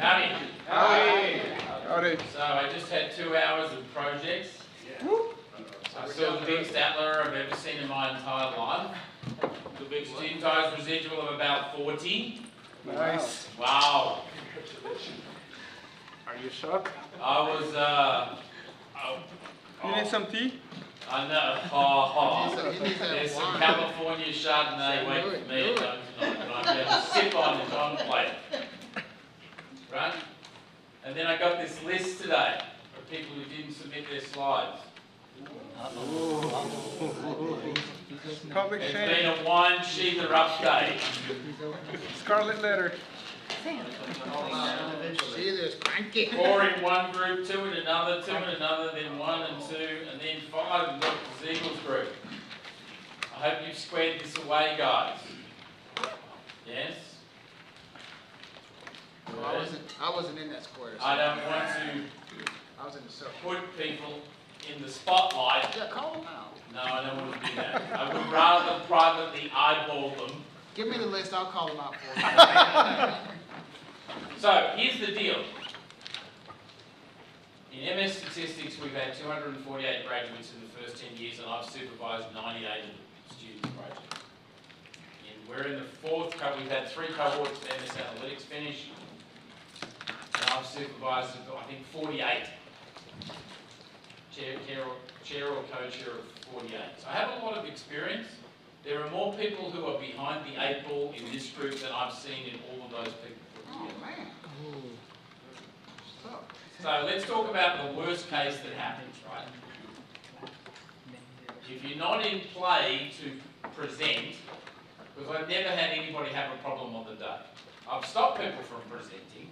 Howdy. Howdy. Howdy. So I just had 2 hours of projects. I saw the biggest Statler I've ever seen in my entire life. The big student size residual of about 40. Nice. Wow. Are you shocked? I was, You need some tea? I know. There's some California Chardonnay waiting for me at home tonight, but I'm going to sip on it on the plate. Right? And then I got this list today of people who didn't submit their slides. Public It's shame. been a one sheether update. Scarlet letter. Four in one group, two in another, then one and two, and then five in Dr. Siegel's group. I hope you've squared this away, guys. Yes? Well, I wasn't in that square. So I don't want to I was in the circle. put people in the spotlight. Yeah, call them out. No, I don't want to do that. I would rather privately eyeball them. Give me the list, I'll call them out for you. So, here's the deal. In MS Statistics, we've had 248 graduates in the first 10 years, and I've supervised 98 of the students' projects. And we're in the fourth cohort. We've had 3 cohorts of MS Analytics finish, and I've supervised, I think, 48. Chair or co-chair of 48. So I have a lot of experience. There are more people who are behind the 8 ball in this group than I've seen in all of those people put Oh, together. man. So let's talk about the worst case that happens, right? If you're not in play to present, because I've never had anybody have a problem on the day. I've stopped people from presenting.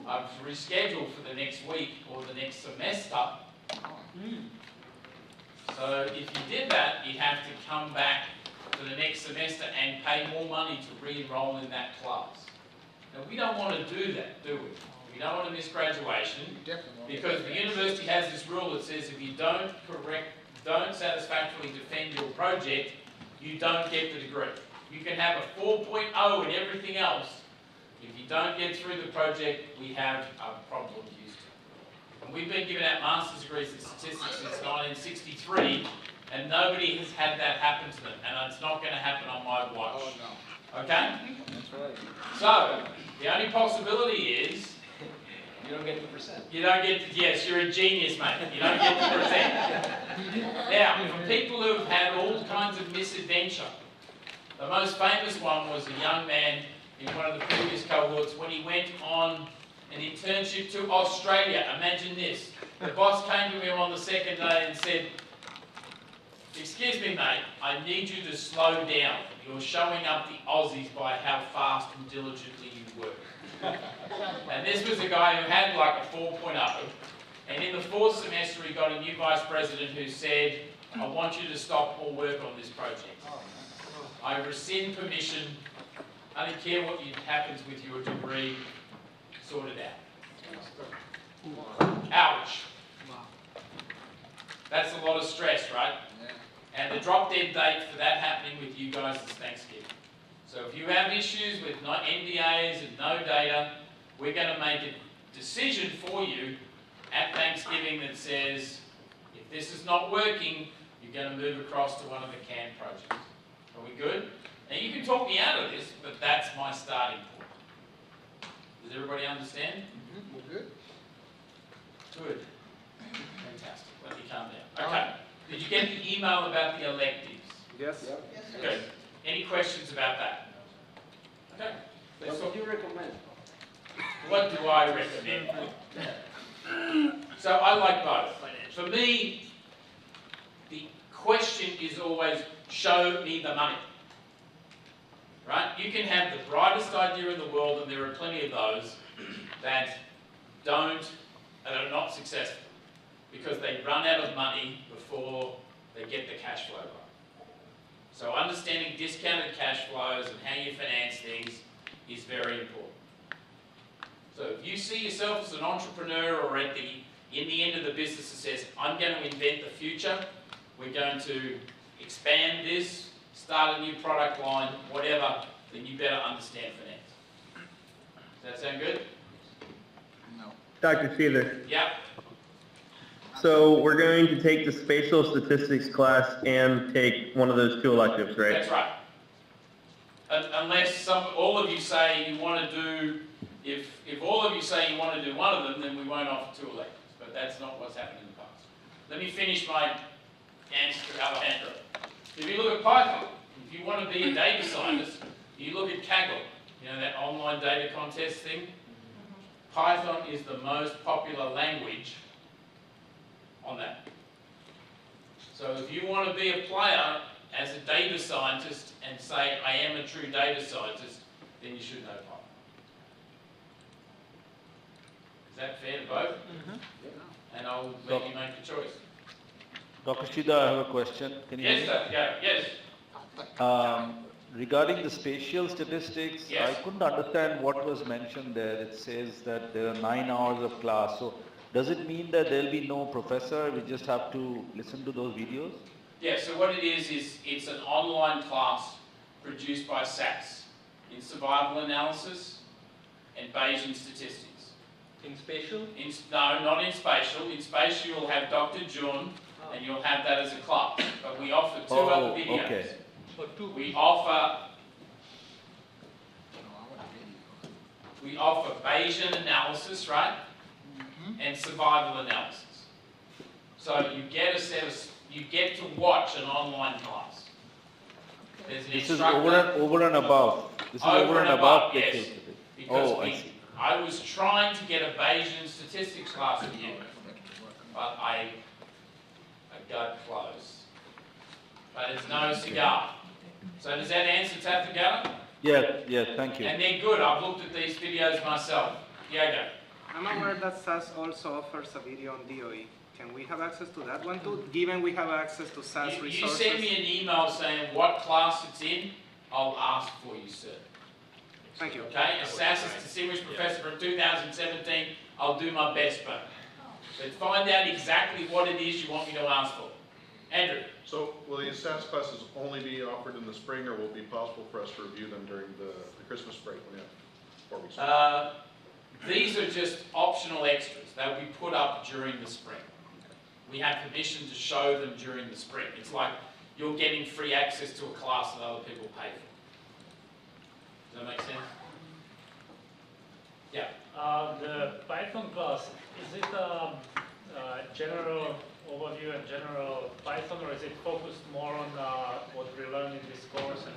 I've rescheduled for the next week or the next semester. So if you did that, you'd have to come back for the next semester and pay more money to re-enroll in that class. Now we don't want to do that, do we? We don't want to miss graduation because the university has this rule that says if you don't satisfactorily defend your project, you don't get the degree. You can have a 4.0 in everything else. If you don't get through the project, we have a problem used to. And we've been giving out master's degrees in statistics since 1963, and nobody has had that happen to them, and it's not going to happen on my watch. Oh, no. Okay? That's right. So, the only possibility is You don't get the percent. you don't get to, yes, you're a genius, mate. You don't get to present. Now, for people who have had all kinds of misadventure, the most famous one was a young man in one of the previous cohorts when he went on an internship to Australia. Imagine this. The boss came to him on the second day and said, "Excuse me, mate, I need you to slow down. You're showing up the Aussies by how fast and diligently you work." And this was a guy who had like a 4.0, and in the 4th semester he got a new vice president who said, "I want you to stop all work on this project. I rescind permission. I don't care what happens with your degree. Sort it out." Ouch. That's a lot of stress, right? And the drop dead date for that happening with you guys is Thanksgiving. So if you have issues with NDAs and no data, we're going to make a decision for you at Thanksgiving that says, if this is not working, you're going to move across to one of the CAN projects. Are we good? Now you can talk me out of this, but that's my starting point. Does everybody understand? We're good. Good. Fantastic. Let me calm down. Okay. Did you get the email about the electives? Yes. Good. Any questions about that? Okay. Let's What talk. do you recommend? What do I recommend? So I like both. For me, the question is always, show me the money. Right? You can have the brightest idea in the world, and there are plenty of those that are not successful because they run out of money before they get the cash flow right. So understanding discounted cash flows and how you finance things is very important. So if you see yourself as an entrepreneur or in the end of the business that says, I'm going to invent the future, we're going to expand this, start a new product line, whatever, then you better understand finance. Does that sound good? Dr. Seether. Yep. So we're going to take the spatial statistics class and take one of those two electives, right? That's right. Unless all of you say you want to do, if all of you say you want to do one of them, then we won't offer two electives. But that's not what's happened in the past. Let me finish my answer to Alejandro. If you look at Python, if you want to be a data scientist, you look at Kaggle, you know, that online data contest thing. Python is the most popular language on that. So if you want to be a player as a data scientist and say, I am a true data scientist, then you should know Python. Is that fair to both? And I'll let you make the choice. Dr. Shida, I have a question. Can you Yes, hear sir. Yeah, yes. me? Regarding the spatial statistics, Yes. I couldn't understand what was mentioned there. It says that there are 9 hours of class. So does it mean that there'll be no professor? We just have to listen to those videos? Yeah, so what it is it's an online class produced by Stat626 in survival analysis and Bayesian statistics. In spatial? No, not in spatial. In spatial you'll have Dr. Jun and you'll have that as a class. But we offer two other videos. Okay. Or two? We offer Bayesian analysis, right? And survival analysis. So you get you get to watch an online class. There's an This is instructor. over and above. This is Over and above, spatial yes. statistics. Because Oh, I see. I was trying to get a Bayesian statistics class with you, but I got close. But it's no cigar. So does that answer Tathagata? Yes, thank you. And they're good. I've looked at these videos myself. Diego. I'm aware that SAS also offers a video on DOE. Can we have access to that one too, given we have access to SAS You resources? send me an email saying what class it's in, I'll ask for you, sir. Thank you. Okay? A SAS Distinguished Professor from 2017, I'll do my best, but find out exactly what it is you want me to ask for. Andrew. So will the SAS classes only be offered in the spring, or will it be possible for us to review them during the Christmas break when we have 4 weeks? These are just optional extras. They'll be put up during the spring. We have permission to show them during the spring. It's like you're getting free access to a class that other people pay for. Does that make sense? Yeah. The Python class, is it a general overview and general Python, or is it focused more on what we learn in this course and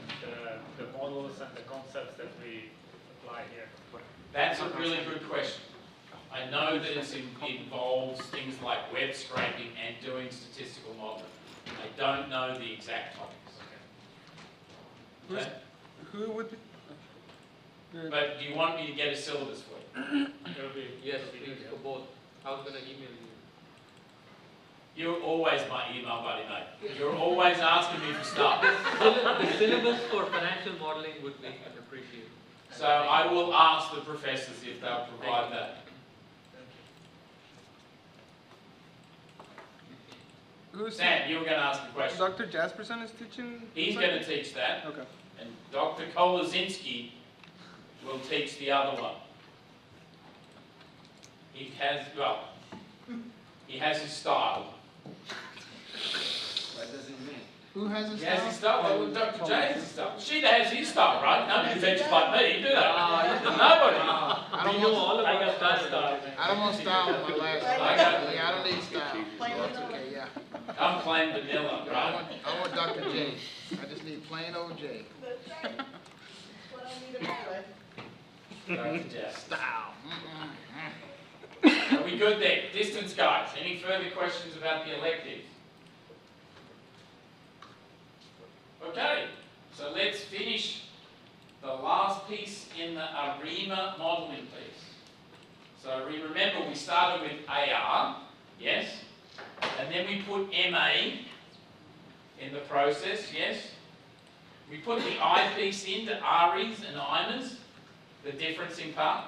the models and the concepts that we apply here? That's a really good question. I know that it involves things like web scraping and doing statistical modeling. I don't know the exact topics. Okay? Who would be? But do you want me to get a syllabus for you? Yes, please, for both. I was going to email you. You're always my email buddy, mate. You're always asking me for stuff. The syllabus for financial modeling would be appreciated. So I will ask the professors if they'll provide that. Who's Sam, you were going to ask a question. Dr. Jasperson is teaching? He's going to teach that, Okay. and Dr. Kolazinski will teach the other one. He has his style. What does it mean? Who has his He has his style? style. Well, Dr. J has his style. Sheila has his style, right? Nobody teaches like me, do they? Nobody. I don't know want, all I about got style. style. I don't want style in my last name. I got- Yeah, I don't need style. That's okay, yeah. I'm plain vanilla, I right? want Dr. J. I just need plain old J. Dr. J. Style. Are we good there? Distance guys, any further questions about the electives? Okay, so let's finish the last piece in the ARIMA modeling piece. So remember we started with AR, yes? And then we put MA in the process, yes? We put the I piece into REs and IMAs, the difference in part.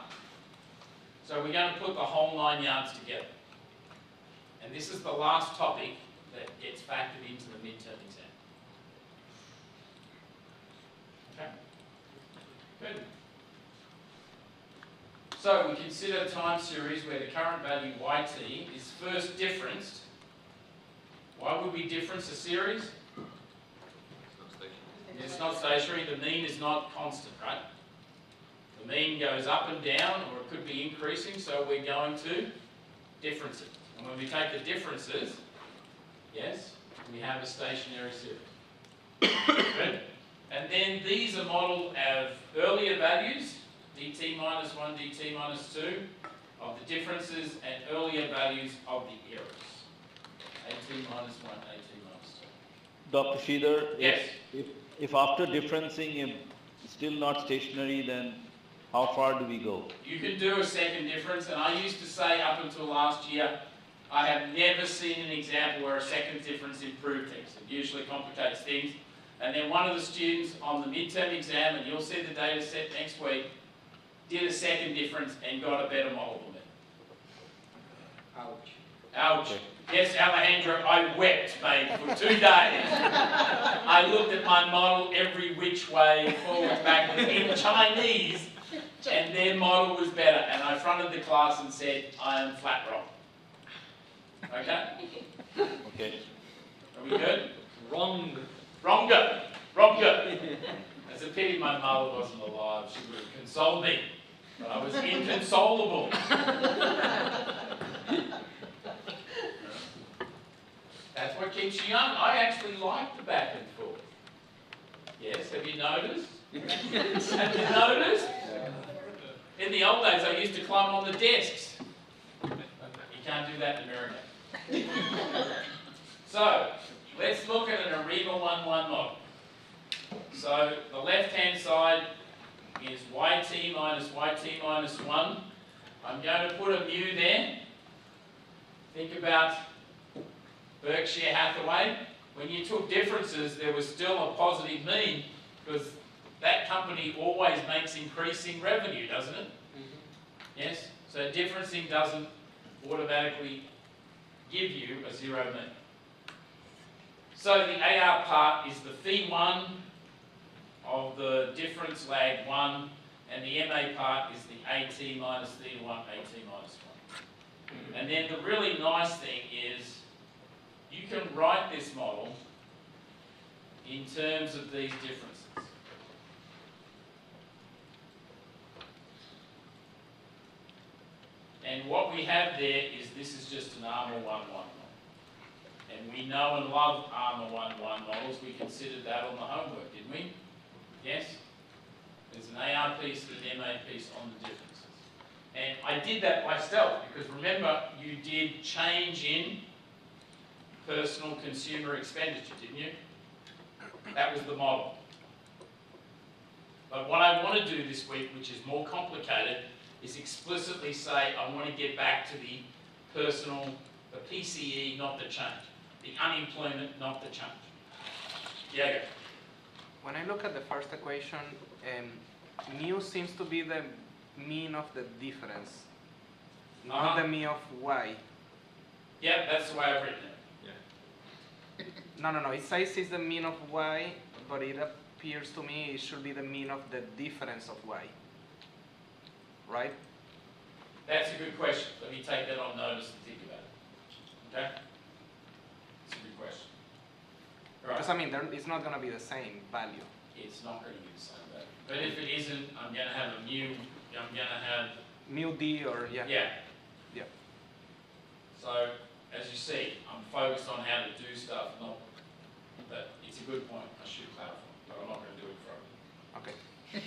So we're going to put the whole 9 yards together. And this is the last topic that gets factored into the midterm exam. Okay? Good. So we consider a time series where the current value yt is first differenced. Why would we difference a series? It's not stationary. The mean is not constant, right? The mean goes up and down, or it could be increasing, so we're going to difference it. And when we take the differences, yes, we have a stationary series. Good. And then these are modelled as earlier values, dt minus 1, dt minus 2, of the differences, and earlier values of the errors. At minus 1, at minus 2. Dr. Sridhar, Yes. if after differencing it's still not stationary, then how far do we go? You can do a second difference, and I used to say up until last year, I have never seen an example where a second difference improved things. It usually complicates things. And then one of the students on the midterm exam, and you'll see the data set next week, did a second difference and got a better model than me. Ouch. Ouch. Yes, Alejandro, I wept, mate, for 2 days. I looked at my model every which way, forwards, backwards, in Chinese, and their model was better. And I fronted the class and said, I am flat wrong. Okay? Okay. Are we good? Wrong. Wronger. Wronger. It's a pity my mother wasn't alive. She would have consoled me. But I was inconsolable. That's what keeps you young. I actually like the back and forth. Yes, have you noticed? Have you noticed? In the old days, I used to climb on the desks. You can't do that in America. So, let's look at an ARIMA 1-1 model. So, the left-hand side is yt minus 1. I'm going to put a mu there. Think about Berkshire Hathaway. When you took differences, there was still a positive mean because that company always makes increasing revenue, doesn't it? Yes? So differencing doesn't automatically give you a zero mean. So the AR part is the phi 1 of the difference lag 1, and the MA part is the AT minus theta 1, AT minus 1. And then the really nice thing is you can write this model in terms of these differences. And what we have there is this is just an ARMA 1-1 model. And we know and love ARMA 1-1 models. We considered that on the homework, didn't we? Yes? There's an AR piece and an MA piece on the differences. And I did that myself because remember, you did change in personal consumer expenditure, didn't you? That was the model. But what I want to do this week, which is more complicated, is explicitly say I want to get back to the personal, the PCE, not the change. The unemployment, not the change. Diego. When I look at the first equation, mu seems to be the mean of the difference, not the mean of y. Yeah, that's the way I've written it. No, it says it's the mean of y, but it appears to me it should be the mean of the difference of y. Right? That's a good question. Let me take that on notice and think about it. Okay? It's a good question. All right. Because I mean, it's not going to be the same value. It's not going to be the same value. But if it isn't, I'm going to have a mu, I'm going to have... Mu d or, yeah. Yeah. So, as you see, I'm focused on how to do stuff, not... But it's a good point. I should clarify. But I'm not going to do it for you. Okay.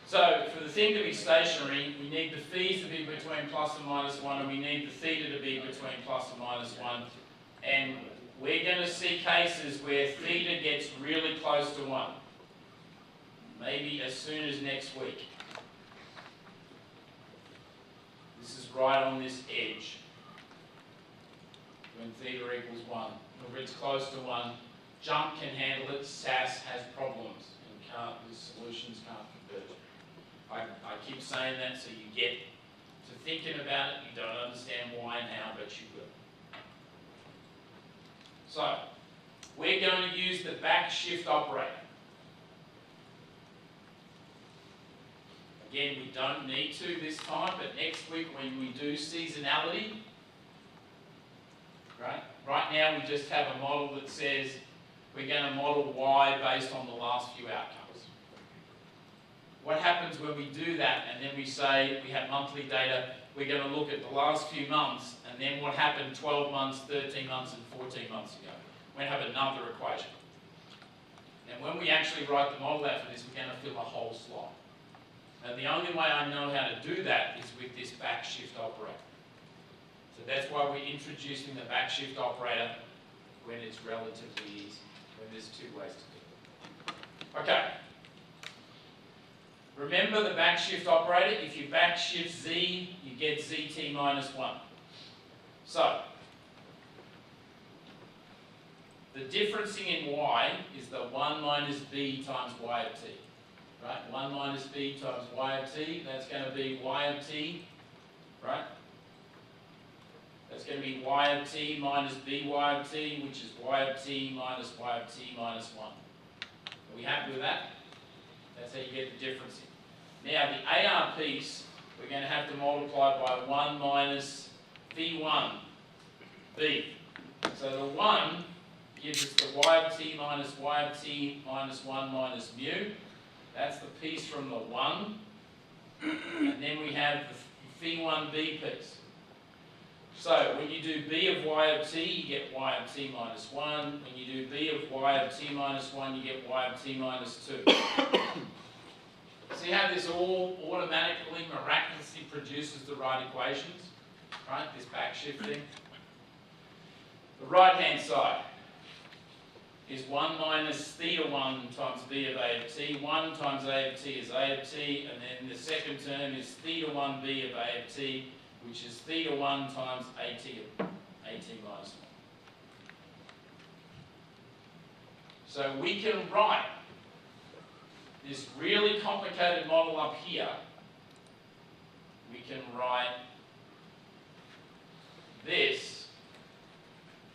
So, for the thing to be stationary, we need the phis to be between plus and minus 1, and we need the theta to be between plus and minus 1. And we're going to see cases where theta gets really close to 1. Maybe as soon as next week. This is right on this edge. When theta equals 1. Whenever it's close to 1, jump can handle it, SAS has problems, and the solutions can't converge. I keep saying that so you get to thinking about it, you don't understand why and how, but you will. So, we're going to use the back shift operator. Again, we don't need to this time, but next week when we do seasonality, right now we just have a model that says we're going to model Y based on the last few outcomes. What happens when we do that and then we say we have monthly data, we're going to look at the last few months and then what happened 12 months, 13 months and 14 months ago. We're going to have another equation. And when we actually write the model out for this, we're going to fill a whole slide. Now the only way I know how to do that is with this backshift operator. So that's why we're introducing the backshift operator when it's relatively easy, when there's two ways to do it. Okay. Remember the backshift operator, if you backshift z, you get zt minus 1. So, the differencing in y is the 1 minus b times y of t. Right? 1 minus b times y of t, that's going to be y of t, right? That's going to be y of t minus by of t, which is y of t minus y of t minus 1. Are we happy with that? That's how you get the differencing. Now the AR piece, we're going to have to multiply by 1 minus v1 b. So the 1 gives us the y of t minus 1 minus mu. That's the piece from the 1. And then we have the v1b piece. So when you do b of y of t, you get y of t minus 1. When you do b of y of t minus 1, you get y of t minus 2. See how this all automatically, miraculously produces the right equations? Right, this backshifting. The right-hand side is 1 minus theta 1 times b of a of t. 1 times a of t is a of t, and then the second term is theta 1b of a of t, which is theta 1 times at of at minus 1. So we can write this really complicated model up here. We can write this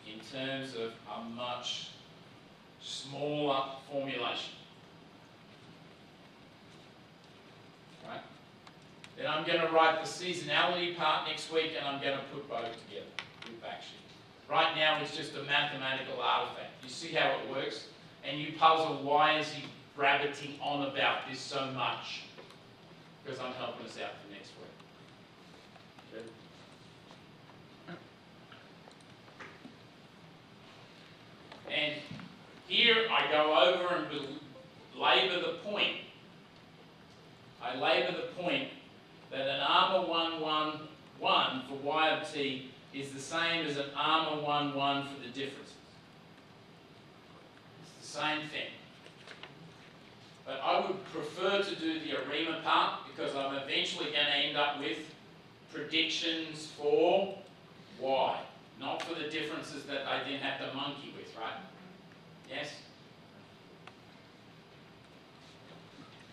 in terms of a much smaller formulation. Right? Then I'm going to write the seasonality part next week and I'm going to put both together with backshift. Right now it's just a mathematical artifact. You see how it works? And you puzzle, why is he rabbiting on about this so much? Because I'm helping us out for next week. Okay. And here I go over and labour the point. I labour the point that an armour 1, 1, 1 for y of t is the same as an armour 1, 1 for the differences. It's the same thing. But I would prefer to do the ARIMA part because I'm eventually going to end up with predictions for y, not for the differences that I then have to monkey with, right? Yes?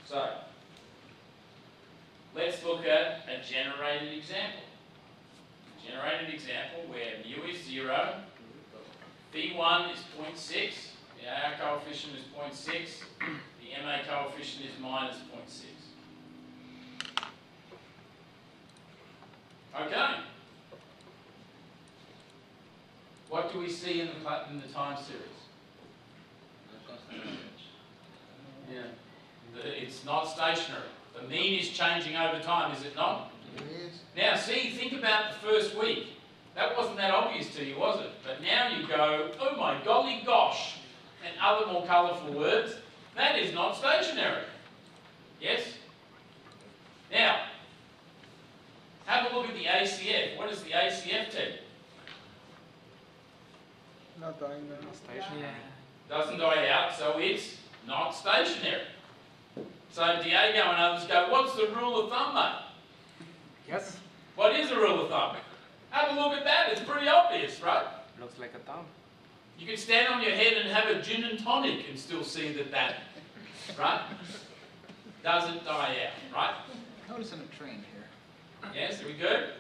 So, let's look at a generated example. A generated example where mu is 0, v1 is 0.6, the AR coefficient is 0.6, the MA coefficient is minus 0.6. Okay. What do we see in the time series? Yeah. It's not stationary. The mean is changing over time, is it not? It is. Now see, think about the first week. That wasn't that obvious to you, was it? But now you go, oh my golly gosh, and other more colourful words, that is not stationary. Yes? Now, have a look at the ACF. What does the ACF tell you? Not dying now. Stationary. Doesn't die out, so it's not stationary. So Diego and others go, what's the rule of thumb, mate? Yes. What is a rule of thumb? Have a look at that. It's pretty obvious, right? Looks like a thumb. You can stand on your head and have a gin and tonic and still see that, right? Doesn't die out, right? Noticing a trend here. Yes, are we good?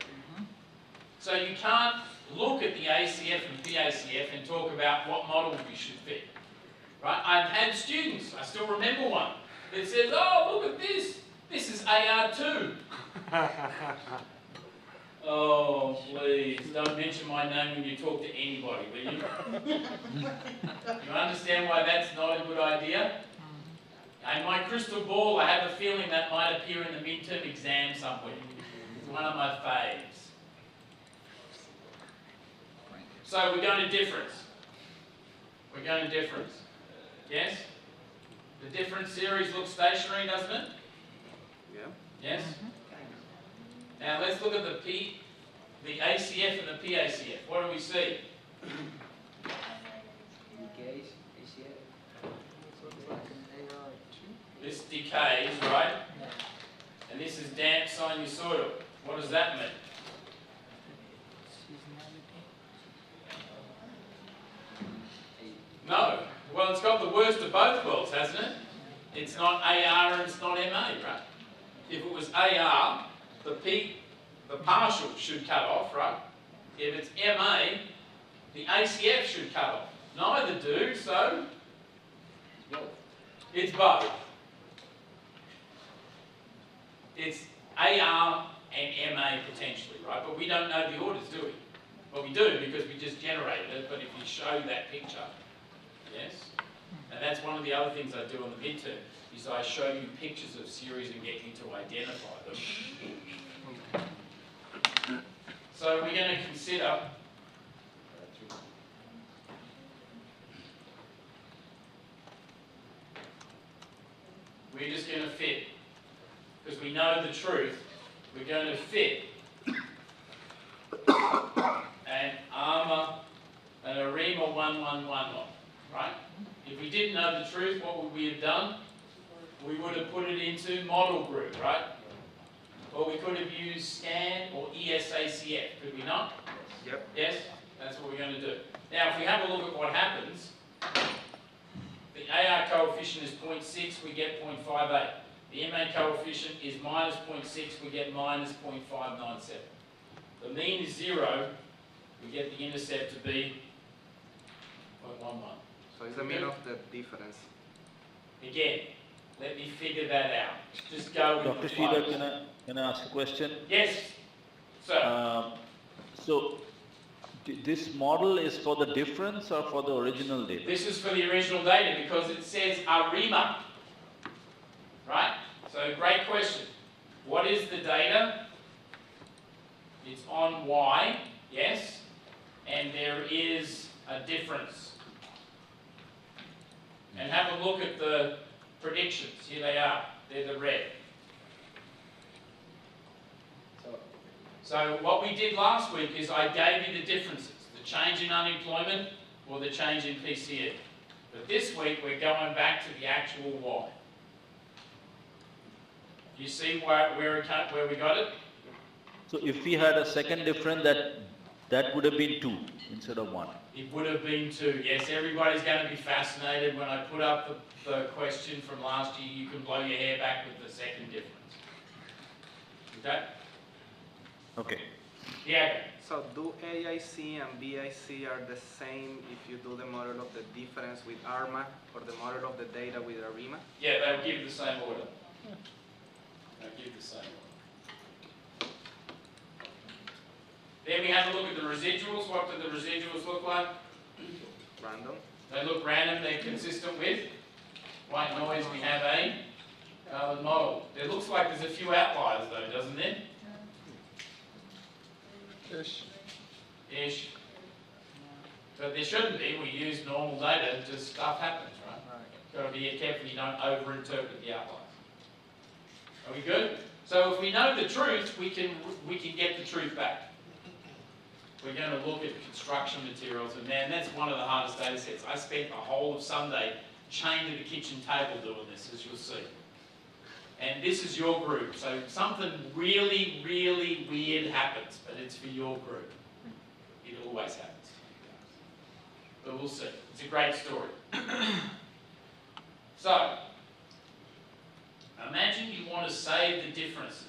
So you can't look at the ACF and PACF and talk about what model you should fit, right? I've had students, I still remember one, that says, oh, look at this. This is AR2. Oh, please, don't mention my name when you talk to anybody, will you? You understand why that's not a good idea? In my crystal ball, I have a feeling that might appear in the midterm exam somewhere. It's one of my faves. So we're going to difference. We're going to difference. Yes? The difference series looks stationary, doesn't it? Yeah. Yes? Now let's look at the ACF and the PACF. What do we see? Decays, ACF. So it's like an AR2. This decays, right? And this is damp sinusoidal. What does that mean? No. Well, it's got the worst of both worlds, hasn't it? It's not AR and it's not MA, right? If it was AR, the partial should cut off, right? If it's MA, the ACF should cut off. Neither do, so it's both. It's AR and MA potentially, right? But we don't know the orders, do we? Well, we do because we just generated it, but if you show that picture, yes? And that's one of the other things I do on the midterm, is I show you pictures of series and get you to identify them. So we're going to consider we're just going to fit, because we know the truth, we're going to fit an ARMA, an ARIMA 1111, right? If we didn't know the truth, what would we have done? We would have put it into model group, right? Or we could have used SCAN or ESACF, could we not? Yep. Yes? That's what we're going to do. Now, if we have a look at what happens, the AR coefficient is 0.6, we get 0.58. The MA coefficient is minus 0.6, we get minus 0.597. The mean is 0, we get the intercept to be 0.11. So it's the mean of the difference. Again, let me figure that out. Just go with Dr. the Sheila, flow. can I ask a question? Yes, sir. So, this model is for the difference or for the original data? This is for the original data because it says ARIMA, right? So great question. What is the data? It's on Y, yes, and there is a difference. And have a look at the predictions. Here they are. They're the red. So what we did last week is I gave you the differences, the change in unemployment or the change in PCE. But this week we're going back to the actual Y. You see where we got it? So if we had a second difference, that would have been 2 instead of 1. It would have been 2. Yes, everybody's going to be fascinated when I put up the question from last year. You can blow your hair back with the second difference. Okay? Okay. Yeah. So do AIC and BIC are the same if you do the model of the difference with ARMA or the model of the data with ARIMA? Yeah, they'll give the same order. They'll give the same order. Then we have a look at the residuals. What do the residuals look like? Random? They look random. They're consistent with white noise. We have a colored model. It looks like there's a few outliers though, doesn't it? Ish. But there shouldn't be. We use normal data. Just stuff happens, right? Got to be careful you don't overinterpret the outliers. Are we good? So if we know the truth, we can get the truth back. We're going to look at construction materials, and man, that's one of the hardest data sets. I spent the whole of Sunday chained to the kitchen table doing this, as you'll see. And this is your group, so something really, really weird happens, but it's for your group. It always happens. But we'll see. It's a great story. So, imagine you want to save the differences.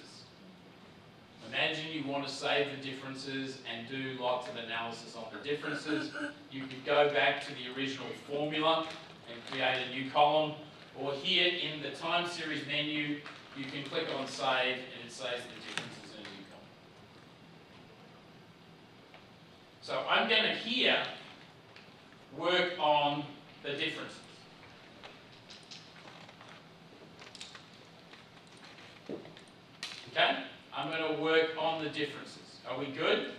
Imagine you want to save the differences and do lots of analysis on the differences. You could go back to the original formula and create a new column, or here in the time series menu, you can click on save and it saves the differences in a new column. So I'm going to here work on the differences. Okay? I'm going to work on the differences. Are we good?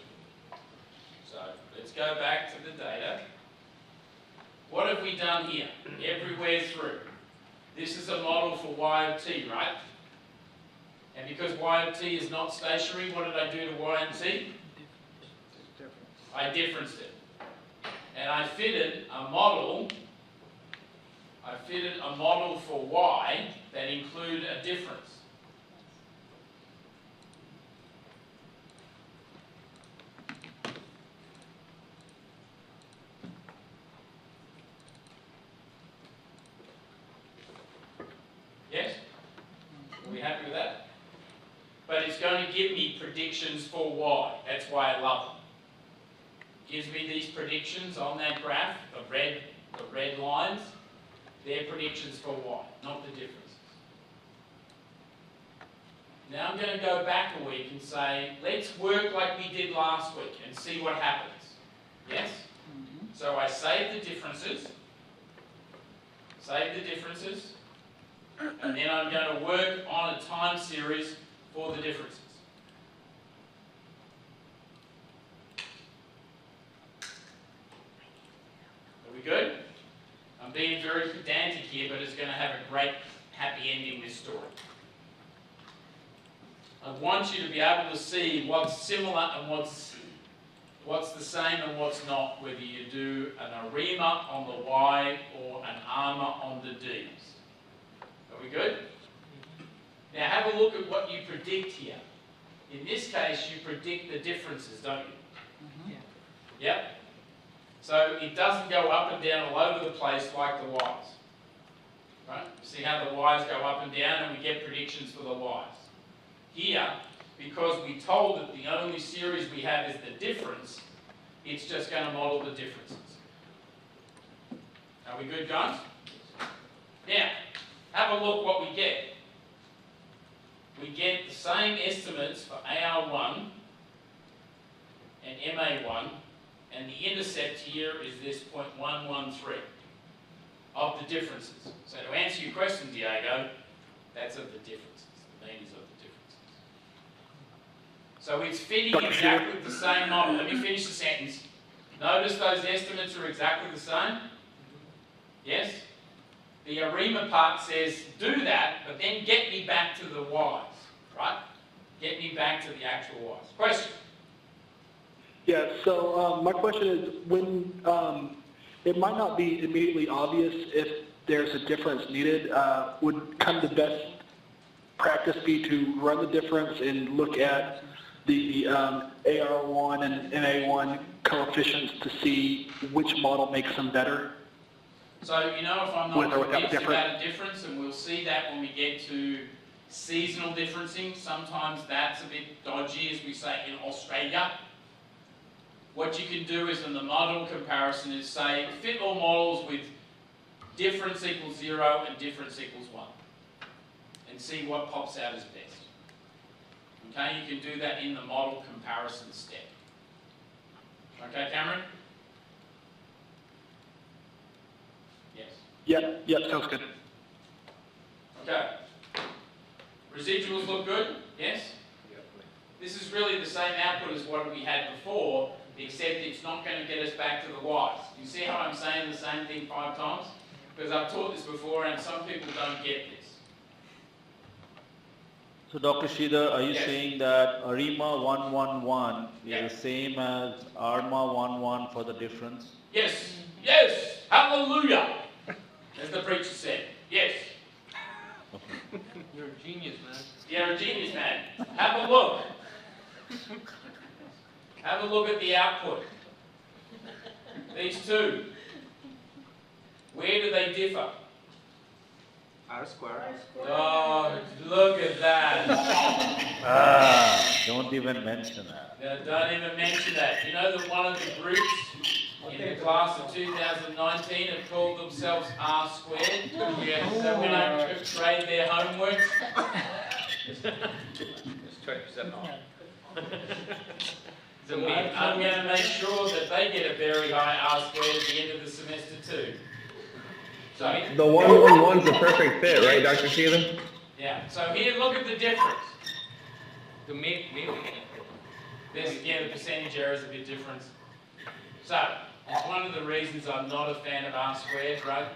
So let's go back to the data. What have we done here? Everywhere through. This is a model for y of t, right? And because y of t is not stationary, what did I do to y of t? I differenced it. And I fitted a model for y that included a difference. Yes? Are we happy with that? But it's going to give me predictions for y. That's why I love them. Gives me these predictions on that graph, the red lines. They're predictions for y, not the differences. Now I'm going to go back a week and say, let's work like we did last week and see what happens. Yes? So I save the differences. And then I'm going to work on a time series for the differences. Are we good? I'm being very pedantic here, but it's going to have a great happy ending, this story. I want you to be able to see what's similar and what's the same and what's not, whether you do an ARIMA on the Y or an ARMA on the Ds. Are we good? Now have a look at what you predict here. In this case, you predict the differences, don't you? Yep. So it doesn't go up and down all over the place like the Ys. Right? See how the Ys go up and down and we get predictions for the Ys. Here, because we told that the only series we have is the difference, it's just going to model the differences. Are we good, guys? Now, have a look what we get. We get the same estimates for AR1 and MA1, and the intercept here is this 0.113 of the differences. So to answer your question, Diego, that's of the differences. The mean is of the differences. So it's fitting exactly the same model. Let me finish the sentence. Notice those estimates are exactly the same? Yes? The ARIMA part says, do that, but then get me back to the Ys, right? Get me back to the actual Ys. Question? Yeah, so my question is, when it might not be immediately obvious if there's a difference needed, would kind of the best practice be to run the difference and look at the AR1 and NA1 coefficients to see which model makes them better? So, you know, if I'm not convinced about a difference, and we'll see that when we get to seasonal differencing, sometimes that's a bit dodgy, as we say in Australia. What you can do is in the model comparison is say, fit all models with difference equals 0 and difference equals 1. And see what pops out as best. Okay, you can do that in the model comparison step. Okay, Cameron? Yes. Yep, sounds good. Okay. Residuals look good? Yes? This is really the same output as what we had before, except it's not going to get us back to the Ys. You see how I'm saying the same thing 5 times? Because I've taught this before and some people don't get this. So Dr. Sridhar, are you Yes. saying that ARIMA 111 is Yeah. the same as ARMA 11 for the difference? Yes. Yes. Hallelujah. As the preacher said. Yes. You're a genius, man. You're a genius, man. Have a look. Have a look at the output. These two. Where do they differ? R squared. Oh, look at that. Don't even mention that. Now, don't even mention that. You know that one of the groups in the class of 2019 have called themselves R squared? Yeah, so when I grade their homework, It's 20% off. So I'm going to make sure that they get a very high R squared at the end of the semester too. So, The 111's the perfect fit, right, Dr. Sheila? yeah, so here, look at the difference. To make The percentage error is a bit different. So, it's one of the reasons I'm not a fan of R squared, right?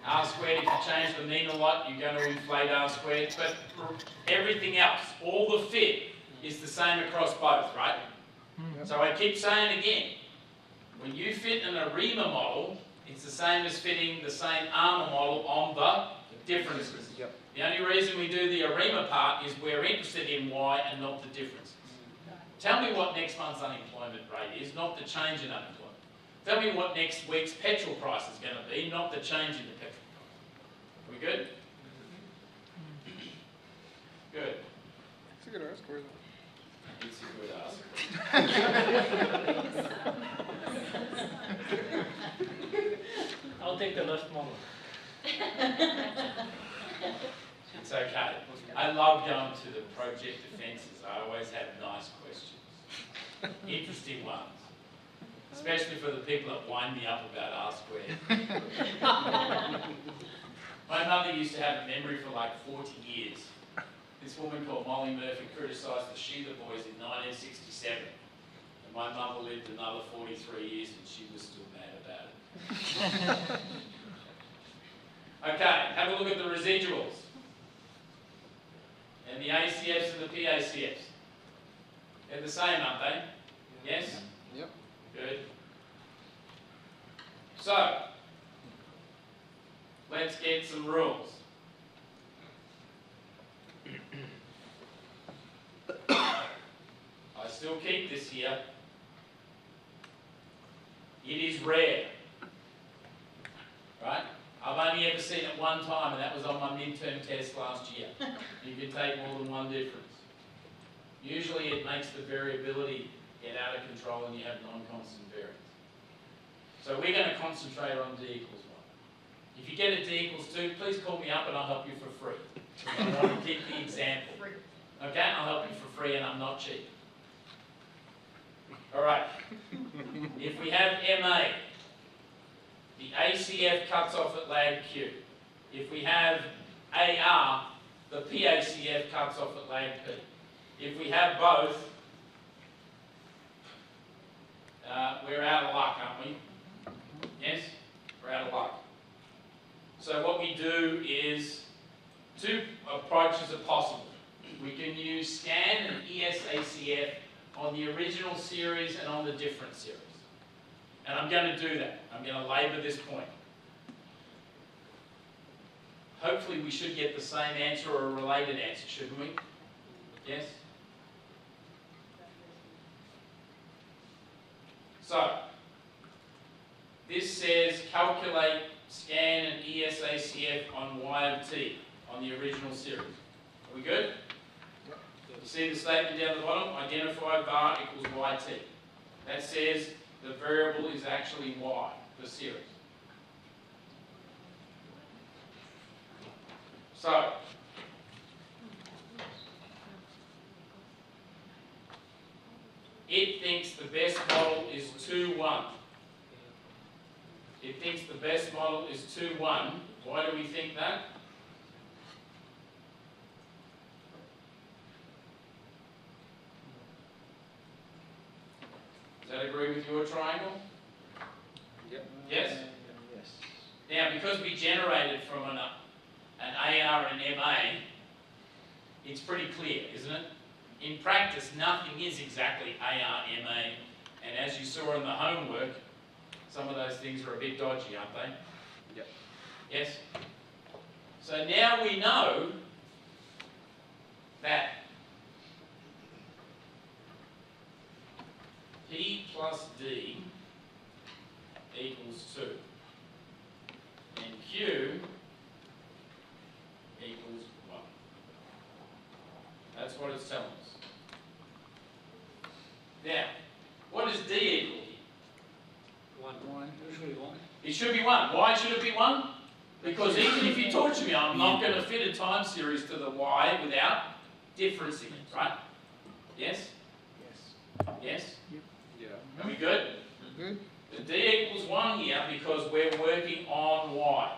R squared, if you change the mean a lot, you're going to inflate R squared, but everything else, all the fit, is the same across both, right? So I keep saying again, when you fit an ARIMA model, it's the same as fitting the same ARMA model on the differences. Yep. The only reason we do the ARIMA part is we're interested in Y and not the differences. Tell me what next month's unemployment rate is, not the change in unemployment. Tell me what next week's petrol price is going to be, not the change in the petrol price. Are we good? Good. It's a good R square though. It's a good ask. I'll take the left model. It's okay. I love going to the project offences. I always have nice questions. Interesting ones. Especially for the people that wind me up about R squared. My mother used to have a memory for like 40 years. This woman called Molly Murphy criticised the Sheila Boys in 1967. And my mother lived another 43 years and she was still mad about it. Okay, have a look at the residuals. And the ACFs and the PACFs. They're the same, aren't they? Yes? Yep. Good. So, let's get some rules. I still keep this here. It is rare. Right? I've only ever seen it one time, and that was on my midterm test last year. You can take more than one difference. Usually it makes the variability get out of control and you have non-constant variance. So we're going to concentrate on D equals 1. If you get a D equals 2, please call me up and I'll help you for free. I want to keep the example. Okay? I'll help you for free and I'm not cheap. Alright. If we have MA, the ACF cuts off at lag Q. If we have AR, the PACF cuts off at lag P. If we have both, we're out of luck, aren't we? Yes? We're out of luck. So what we do is, two approaches are possible. We can use SCAN and ESACF on the original series and on the different series. And I'm going to do that. I'm going to labour this point. Hopefully we should get the same answer or a related answer, shouldn't we? Yes? So, this says calculate SCAN and ESACF on Y of T on the original series. Are we good? Yep. You see the statement down the bottom? Identify var equals YT. That says the variable is actually Y, the series. So, it thinks the best model is 2-1. It thinks the best model is 2-1. Why do we think that? Does that agree with your triangle? Yep. Yes? Yes. Now, because we generated from an AR and MA, it's pretty clear, isn't it? In practice, nothing is exactly AR, MA, and as you saw in the homework, some of those things are a bit dodgy, aren't they? Yep. Yes? So now we know that P plus D equals 2, and Q equals 1. That's what it's telling us. Now, what does D equal? 1. Usually 1. It should be 1. Why should it be 1? Because even if you torture me, I'm not going to fit a time series to the y without differencing it, right? Yes? Yes? Yeah. Are we good? Good. The d equals 1 here because we're working on y.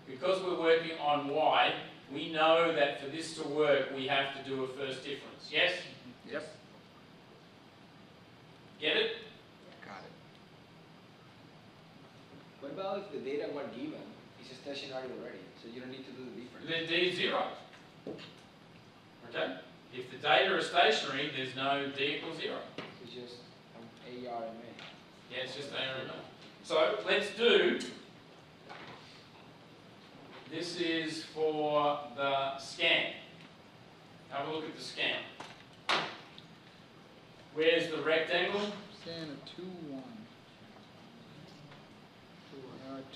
Because we're working on y, we know that for this to work, we have to do a first difference. Yes? Yep. Get it? Got it. What about if the data were given? It's stationary already, so you don't need to do the difference. Then d is 0. Okay? If the data are stationary, there's no d equals 0. It's just AR and A. Yeah, it's just A and A. So let's do, this is for the scan. Have a look at the scan. Where's the rectangle? Scan of 2, 1.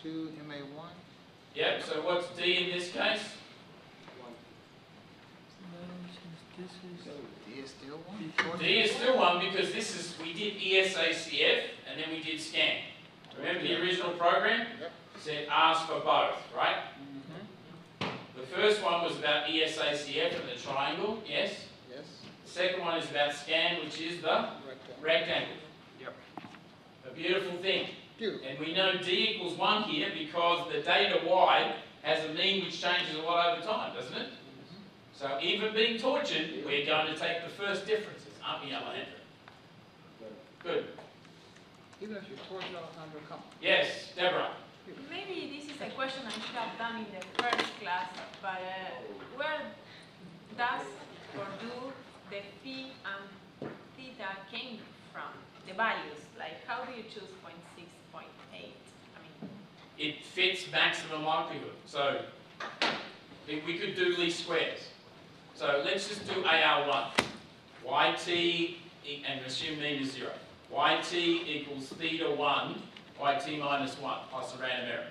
2, MA1. Yep, so what's D in this case? D is still 1. D is still 1 because this is, we did ESACF and then we did scan. Remember the original program? Yep. It said ask for both, right? The first one was about ESACF and the triangle, yes? Yes. The second one is about scan, which is the rectangle. Yep. A beautiful thing. Beautiful. And we know D equals 1 here because the data Y has a mean which changes a lot over time, doesn't it? So even being tortured, we're going to take the first differences, aren't we, Alejandro? Good. Even if you torture Alejandro, come. Yes, Deborah. Maybe this is a question I should have done in the first class, but where does or do the phi and theta came from? The values, like how do you choose 0.6, 0.8? I mean, It fits maximum likelihood. So if we could do least squares. So let's just do AR1. YT, and assume mean is 0. YT equals theta 1, YT minus 1, plus a random error.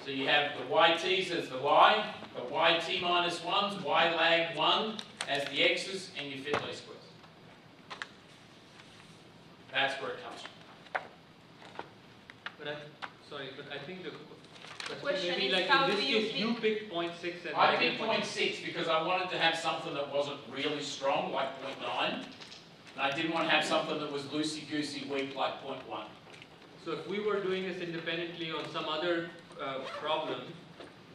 So you have the YTs as the Y, the YT minus 1s, Y lag 1 as the X's, and you fit least squares. That's where it comes from. But I think the question maybe is like how in this do you case you picked 0.6 and I negative picked 0.6 because I wanted to have something that wasn't really strong, like 0.9. And I didn't want to have something that was loosey-goosey weak, like 0.1. So if we were doing this independently on some other problem,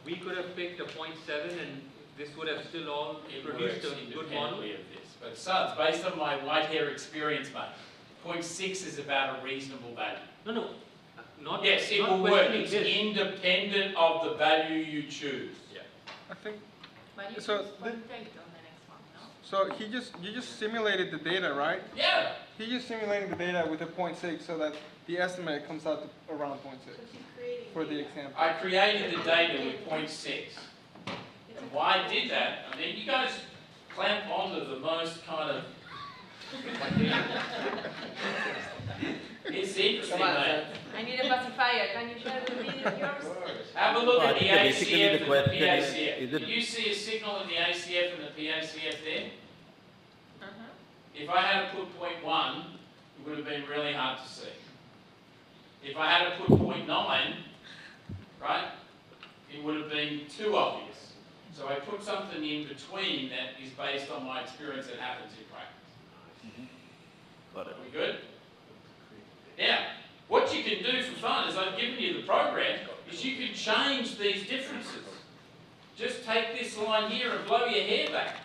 we could have picked a 0.7 and this would have still all It produced works a good model. independently of this. But Suds, based on my white hair experience, mate, 0.6 is about a reasonable value. No, not Yes, it not will work. questioning It's this. independent of the value you choose. I think, but you So choose the- 0.8 on the next one, no? so you just simulated the data, right? Yeah. He just simulating the data with a 0.6 so that the estimate comes out to around 0.6 for the example. I created the data with 0.6. And why I did that, I mean, you guys clamp onto the most kind of... It's interesting, mate. I need a pacifier. Can you share the video of yours? Have a look No, I at the think that basically ACF the and the question is PACF. it- Do you see a signal in the ACF and the PACF there? Uh-huh. If I had to put 0.1, it would have been really hard to see. If I had to put 0.9, right, it would have been too obvious. So I put something in between that is based on my experience that happens in practice. Got it. Are we good? Now, what you can do for fun, as I've given you the program, is you can change these differences. Just take this line here and blow your hair back.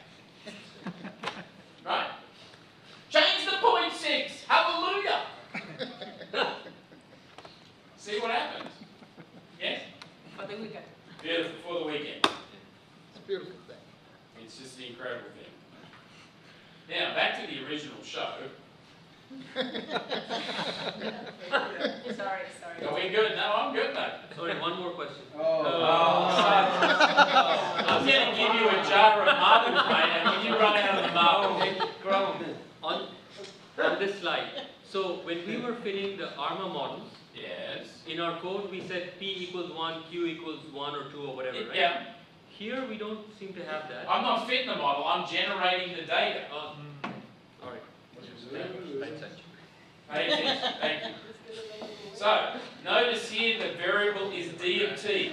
Right? Change the 0.6. Hallelujah. See what happens? Yes? For the weekend. Beautiful for the weekend. It's a beautiful thing. It's just an incredible thing. Now, back to the original show. Sorry. Are we good? No, I'm good, mate. Sorry, one more question. I'm going to give you a jar of marbles, mate, and when you run out of the marbles, On this slide, so when we were fitting the ARMA models, yes. in our code we said P equals 1, Q equals 1 or 2 or whatever, right? Yeah. Here we don't seem to have that. I'm not fitting the model, I'm generating the data. Alright. Pay attention, thank you. So, notice here the variable is d of t.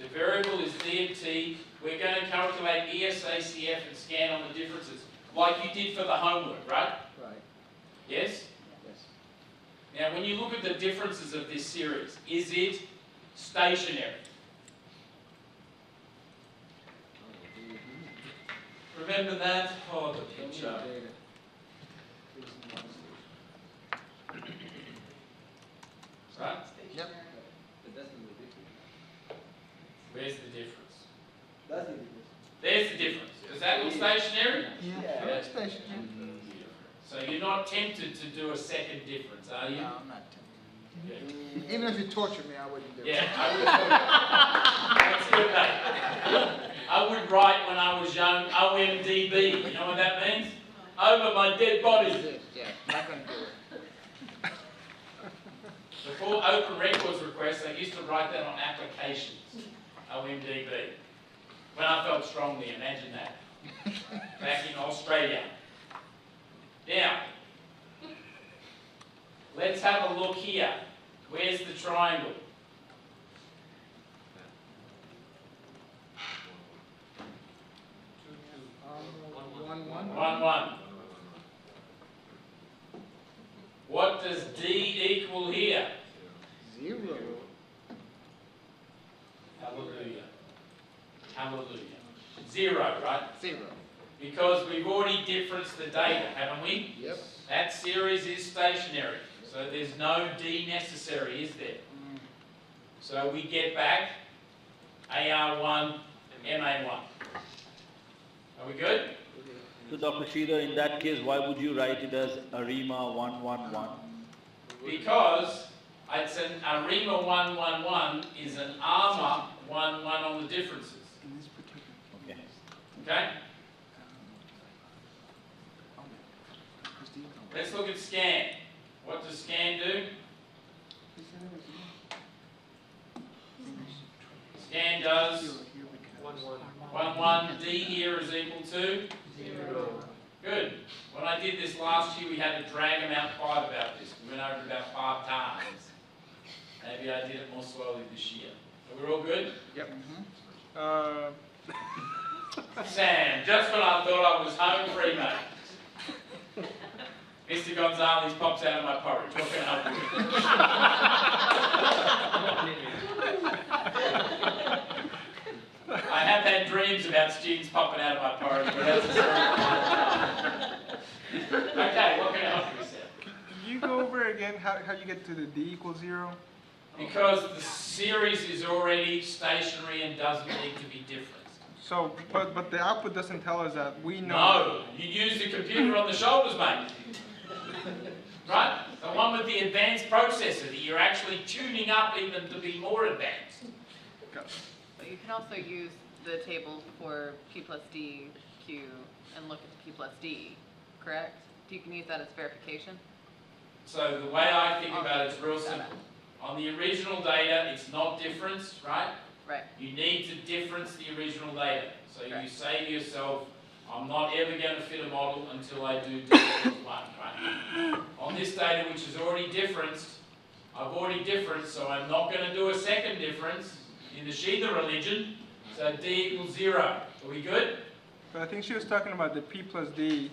The variable is D of T. We're going to calculate ESACF and scan on the differences, like you did for the homework, right? Right. Yes? Yes. Now, when you look at the differences of this series, is it stationary? Remember that? Oh, the picture. Right? Yep. But that's the difference. Where's the difference? That's the difference. There's the difference. Does that look stationary? Yeah, Yeah. stationary. So you're not tempted to do a second difference, are you? No, I'm not tempted. Yeah. Even if you torture me, I wouldn't do it. Yeah, I would. That's good, mate. I would write when I was young, OMDB. You know what that means? Over my dead body. Yeah, not gonna do it. Before open records requests, I used to write that on applications. OMDB. When I felt strongly, imagine that. Back in Australia. Now, let's have a look here. Where's the triangle? One, one. What does D equal here? 0. Hallelujah. Hallelujah. 0, right? 0. Because we've already differenced the data, haven't we? Yep. That series is stationary. So there's no D necessary, is there? So we get back AR1, MA1. Are we good? So Dr. Sridhar, in that case, why would you write it as ARIMA 111? Because it's an ARIMA 111 is an ARMA 11 on the differences. Okay. Okay? Let's look at scan. What does scan do? Scan does 1, 1. D here is equal to 0. Good. When I did this last year, we had to drag them out 5 about this. We went over it about 5 times. Maybe I did it more slowly this year. So we're all good? Yep. Sam, just when I thought I was home free, mate. Mr. Gonzalez pops out of my porridge. What can I do? I have had dreams about students popping out of my porridge, but that's a story. Okay, what can I help you with, Sam? Can you go over again how you get to the D equals 0? Because the series is already stationary and doesn't need to be different. So, but the output doesn't tell us that. We know. No, you use the computer on the shoulders, mate. Right? The one with the advanced processor that you're actually tuning up even to be more advanced. Okay. But you can also use the table for P plus D, Q, and look at the P plus D, correct? You can use that as verification? So the way I think about it is real simple. On the original data, it's not difference, right? Right. You need to difference the original data. So you say to yourself, I'm not ever going to fit a model until I do D equals 1, right? On this data, which is already differenced, I've already differenced, so I'm not going to do a second difference in the Shida religion, so D equals 0. Are we good? But I think she was talking about the P plus D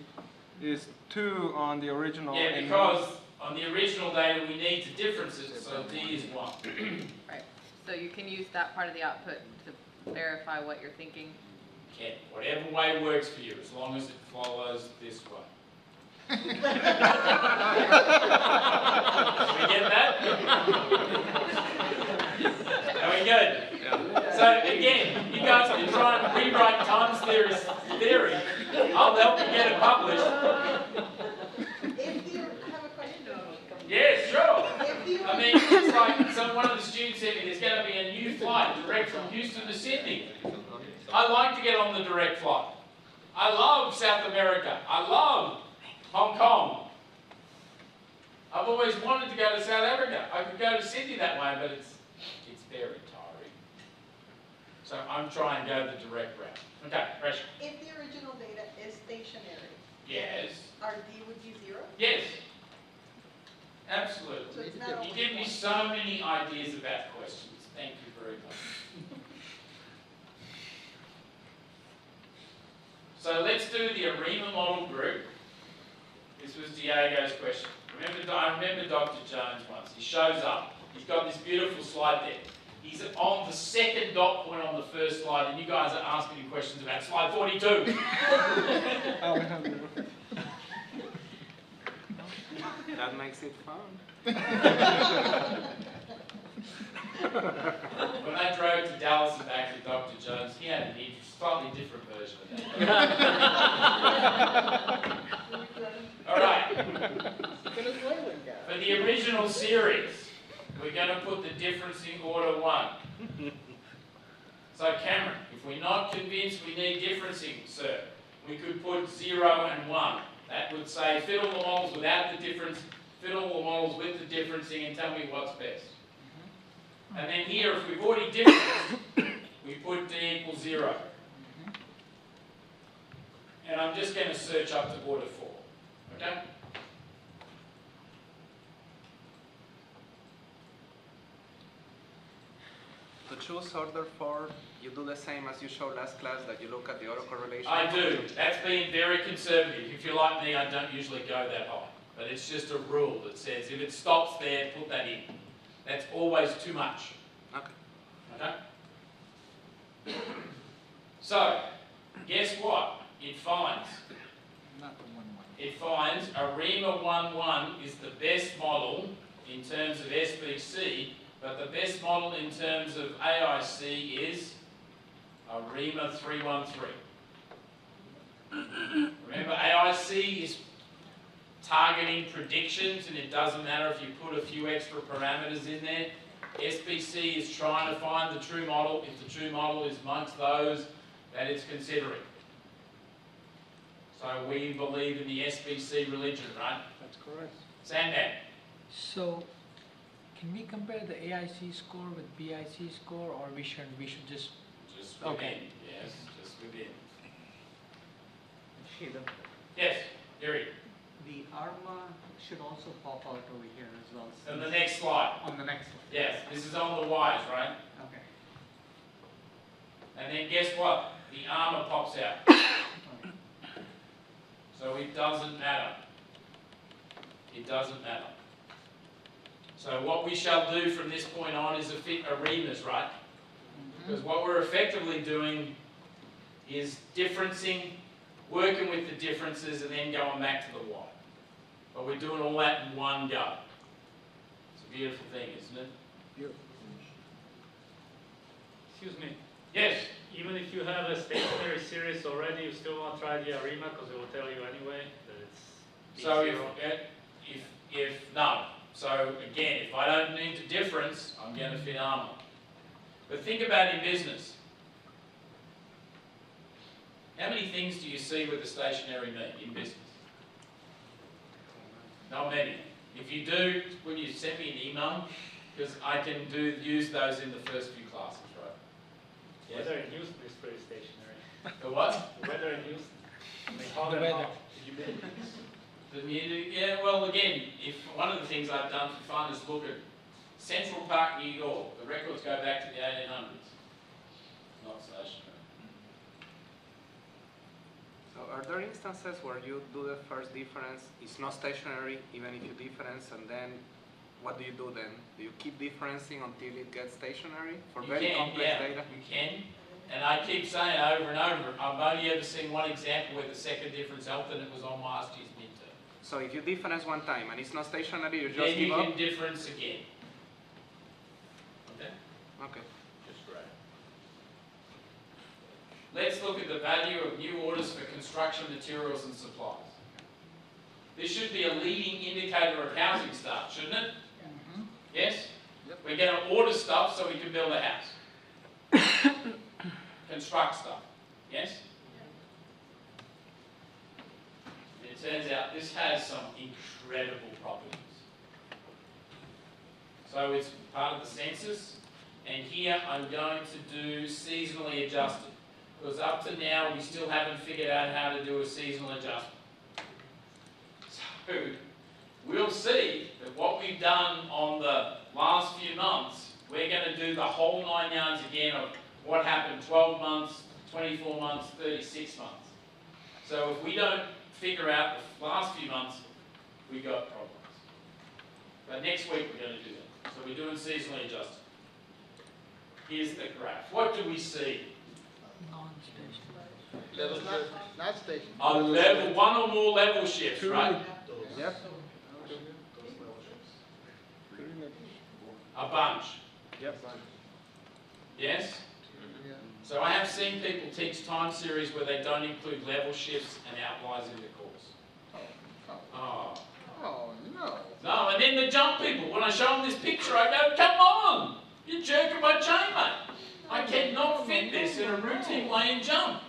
is 2 on the original. Yeah, because on the original data, we need to difference it, so D is 1. Right. So you can use that part of the output to verify what you're thinking. Can, whatever way works for you, as long as it follows this way. Can we get that? Are we good? So again, you guys can try and rewrite times theory. I'll help you get it published. If you have a question, Yeah, sure. I mean, it's like one of the students said there's going to be a new flight direct from Houston to Sydney. I like to get on the direct flight. I love South America. I love Hong Kong. I've always wanted to go to South Africa. I could go to Sydney that way, but it's very tiring. So I'm trying to go the direct route. Okay, pressure. if the original data is stationary, Yes. our D would be 0? Yes. Absolutely. So it's not You give me so many ideas about questions. Thank you very much. So let's do the ARIMA model group. This was Diego's question. I remember Dr. Jones once. He shows up. He's got this beautiful slide there. He's on the second dot point on the first slide, and you guys are asking him questions about slide 42. That makes it fun. When I drove to Dallas and back with Dr. Jones, he had a slightly different version of that. All right. For the original series, we're going to put the differencing order 1. So Cameron, if we're not convinced we need differencing, sir, we could put 0 and 1. That would say fiddle the models without the difference, fiddle the models with the differencing, and tell me what's best. And then here, if we've already differenced, we put D equals 0. And I'm just going to search up to order 4. Okay? To choose order 4, you do the same as you showed last class, that you look at the autocorrelation. I do. That's being very conservative. If you're like me, I don't usually go that high. But it's just a rule that says if it stops there, put that in. That's always too much. Okay. Okay? So, guess what? It finds ARIMA 1.1 is the best model in terms of SBC, but the best model in terms of AIC is ARIMA 3.13. Remember, AIC is targeting predictions, and it doesn't matter if you put a few extra parameters in there. SBC is trying to find the true model, if the true model is amongst those that it's considering. So we believe in the SBC religion, right? That's correct. Sandman. So, can we compare the AIC score with BIC score, or we should just within, okay. Yes, just within. Sheila, Yes, Gary. the ARMA should also pop out over here as well. On the next slide. On the next slide. Yes, this is on the Y's, right? Okay. And then guess what? The ARMA pops out. So it doesn't matter. It doesn't matter. So what we shall do from this point on is ARIMAs, right? Because what we're effectively doing is differencing, working with the differences, and then going back to the Y. But we're doing all that in one go. It's a beautiful thing, isn't it? Beautiful. Excuse me. Yes? Even if you have a stationary series already, you still want to try the ARIMA because it will tell you anyway that it's So B0. no. So again, if I don't need to difference, I'm going to fit ARMA. But think about in business. How many things do you see with a stationary mean in business? Not many. If you do, will you send me an email? Because I can use those in the first few classes, right? Yes? Weather in Houston is pretty stationary. The what? The weather in Houston. They call The them weather. off. Yeah, well, again, if one of the things I've done for fun is look at Central Park, New York. The records go back to the 1800s. Not stationary. So are there instances where you do the first difference, it's not stationary, even if you difference, and then what do you do then? Do you keep differencing until it gets stationary for very complex data? You can. And I keep saying over and over, I've only ever seen one example where the second difference helped, and it was on last year's midterm. So if you difference one time and it's not stationary, you just Then you give up? can difference again. Okay? Okay. Just great. Let's look at the value of new orders for construction materials and supplies. This should be a leading indicator of housing start, shouldn't it? Mm-hmm. Yes? Yep. We're going to order stuff so we can build a house. Construct stuff. Yes? It turns out this has some incredible properties. So it's part of the census, and here I'm going to do seasonally adjusted, because up to now we still haven't figured out how to do a seasonal adjustment. So we'll see that what we've done on the last few months, we're going to do the whole 9 yards again of what happened 12 months, 24 months, 36 months. So if we don't figure out the last few months, we got problems. But next week we're going to do that. So we're doing seasonally adjusted. Here's the graph. What do we see? Non-stationary. Not station. A level, one or more level shifts, right? Yep. A bunch. Yep. Yes? So I have seen people teach time series where they don't include level shifts and outliers in the course. Oh. Oh, no. No, and then the jump people, when I show them this picture, I go, come on! You're jerking my chain, mate. I cannot fit this in a routine lane jump.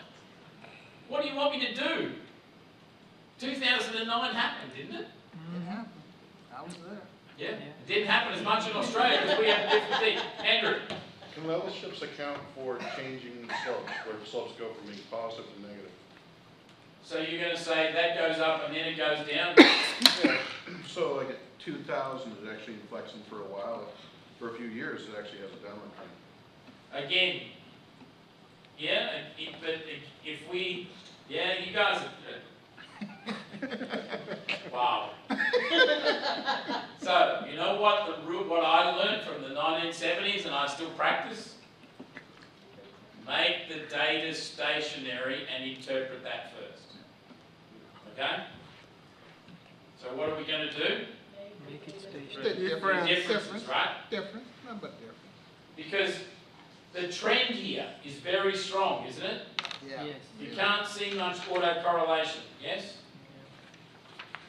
What do you want me to do? 2009 happened, didn't it? Mm-hmm. I was there. Yeah? It didn't happen as much in Australia because we have a different thing. Andrew? Can level shifts account for changing slopes, where the slopes go from being positive to negative? So you're going to say that goes up and then it goes down? Yeah. So like at 2000, it actually flexing for a while. For a few years, it actually has a downward trend. Again, yeah, but if we, yeah, you guys are, wow. So, you know what what I learned from the 1970s and I still practice? Make the data stationary and interpret that first. Okay? So what are we going to do? Make it stationary. Differences, right? Different, but different. Because the trend here is very strong, isn't it? Yeah. Yes. You can't see much autocorrelation, yes?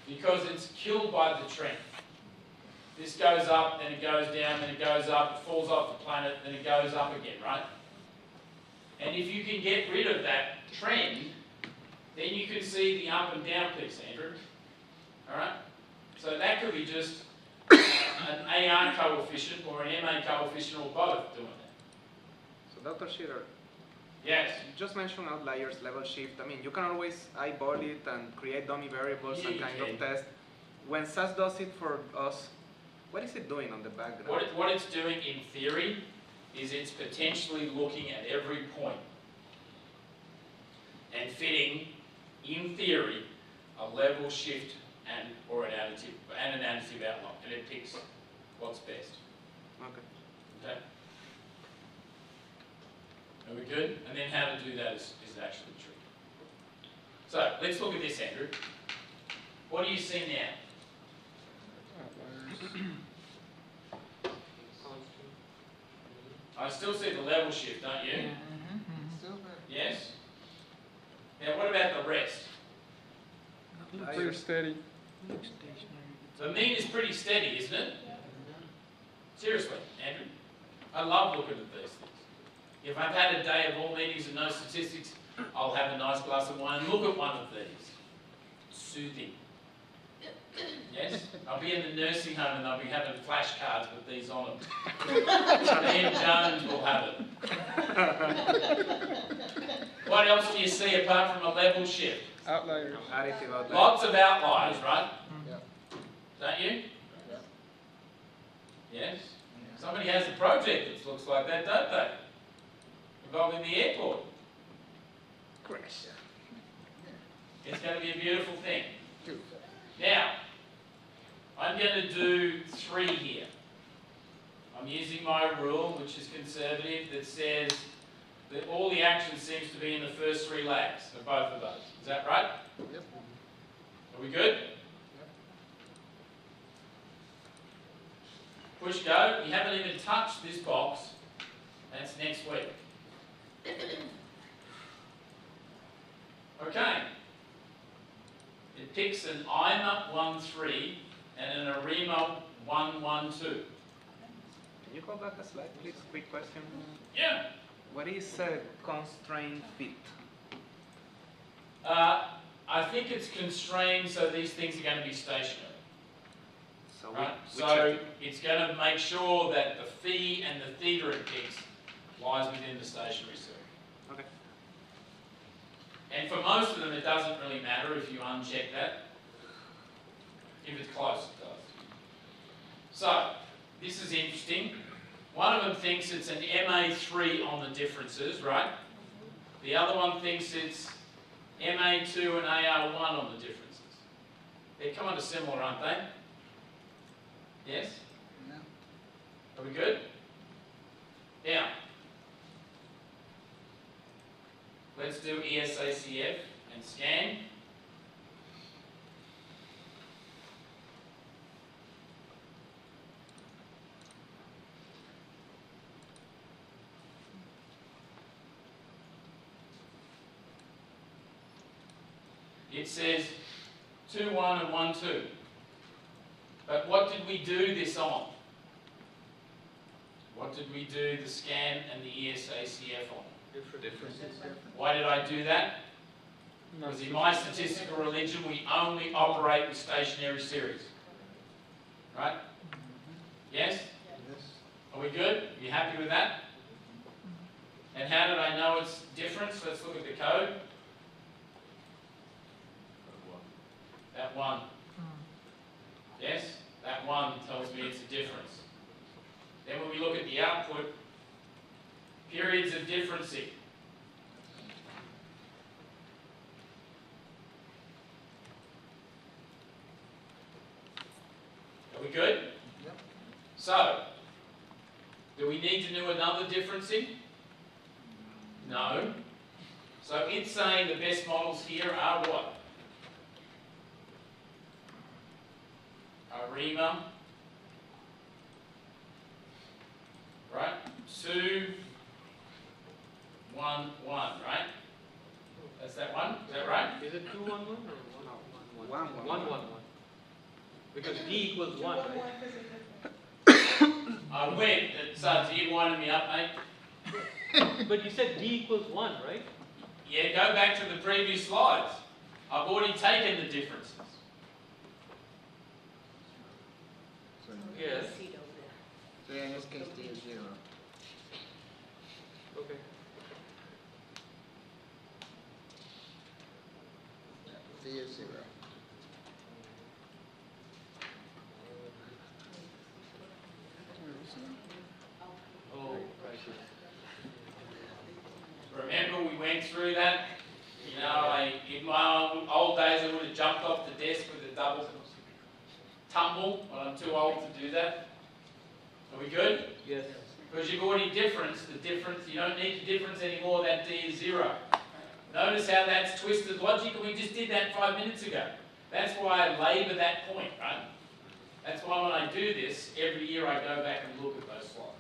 Because it's killed by the trend. This goes up, then it goes down, then it goes up, it falls off the planet, then it goes up again, right? And if you can get rid of that trend, then you can see the up and down piece, Andrew. Alright? So that could be just an AR coefficient or an MA coefficient or both doing that. So Dr. Shearer, Yes? you just mentioned outliers, level shift. I mean, you can always eyeball it and create dummy variables Yeah, and you kind can. of test. When SAS does it for us, what is it doing on the background? What it's doing in theory is it's potentially looking at every point and fitting, in theory, a level shift and or an additive outline, and it picks what's best. Okay. Okay? Are we good? And then how to do that is actually the trick. So let's look at this, Andrew. What do you see now? I still see the level shift, don't you? Still there. Yes? Now what about the rest? Pretty steady. Looks stationary. The mean is pretty steady, isn't it? Seriously, Andrew. I love looking at these things. If I've had a day of all meetings and no statistics, I'll have a nice glass of wine and look at one of these. Soothing. Yes? I'll be in the nursing home and they'll be having flashcards with these on them. Ben Jones will have it. What else do you see apart from a level shift? Outliers. Additive outliers. Lots of outliers, right? Yeah. Don't you? Yes? Somebody has a project that looks like that, don't they? Involving the airport. Crash. It's going to be a beautiful thing. Now, I'm going to do 3 here. I'm using my rule, which is conservative, that says that all the action seems to be in the first 3 lags of both of those. Is that right? Yep. Are we good? Push go. You haven't even touched this box. That's next week. Okay. It picks an IMA 1.3 and an ARIMA 1.12. Can you go back a slide, please? Quick question. Yeah. What is a constraint fit? I think it's constrained so these things are going to be stationary. So, Right? So it's going to make sure that the phi and the theta it picks lies within the stationary circle. Okay. And for most of them, it doesn't really matter if you uncheck that. If it's close, it does. So, this is interesting. One of them thinks it's an MA3 on the differences, right? The other one thinks it's MA2 and AR1 on the differences? They're kind of similar, aren't they? Yes? Are we good? Now, let's do ESACF and scan. It says 2, 1 and 1, 2. But what did we do this on? What did we do the scan and the ESACF on? Differences. Why did I do that? Because in my statistical religion, we only operate with stationary series. Right? Yes? Are we good? Are you happy with that? And how did I know it's difference? Let's look at the code. That one. Yes? That one tells me it's a difference. Then when we look at the output, periods of differencing. Are we good? Yep. So, do we need to do another differencing? No. So it's saying the best models here are what? ARIMA, right? 2, 1, 1, right? That's that one? Is that right? Is it 2, 1, 1 or 1, 1, 1? 1, 1, 1, 1. Because D equals 1, right? I went, so you winding me up, mate? But you said D equals 1, right? Yeah, go back to the previous slides. I've already taken the differences. Yes. So in this case, D is 0. Okay. D is 0. Oh, right. Remember we went through that? You know, in my old days I would have jumped off the desk with a double tumble, but I'm too old to do that. Are we good? Yes. Because you've already differenced the difference, you don't need to difference anymore, that D is 0. Notice how that's twisted logic, and we just did that 5 minutes ago. That's why I labour that point, right? That's why when I do this, every year I go back and look at those slides.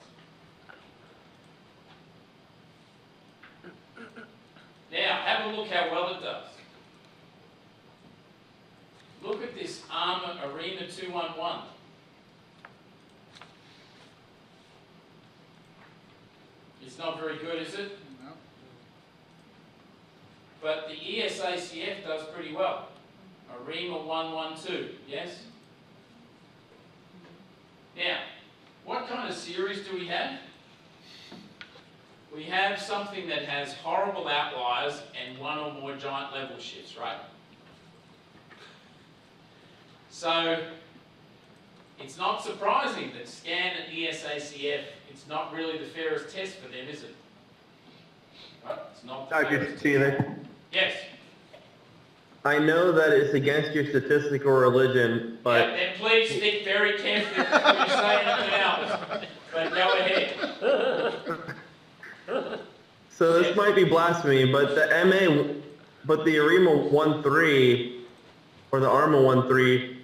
Now, have a look how well it does. Look at this ARIMA 211. It's not very good, is it? No. But the ESACF does pretty well. ARIMA 112, yes? Now, what kind of series do we have? We have something that has horrible outliers and one or more giant level shifts, right? So, it's not surprising that scan and ESACF, it's not really the fairest test for them, is it? Right? It's not the fairest. Taylor, Yes. I know that it's against your statistical religion, but Yeah, then please think very carefully before you say anything else. But go ahead. so this might be blasphemy, but the ARIMA 1.3 or the ARMA 1.3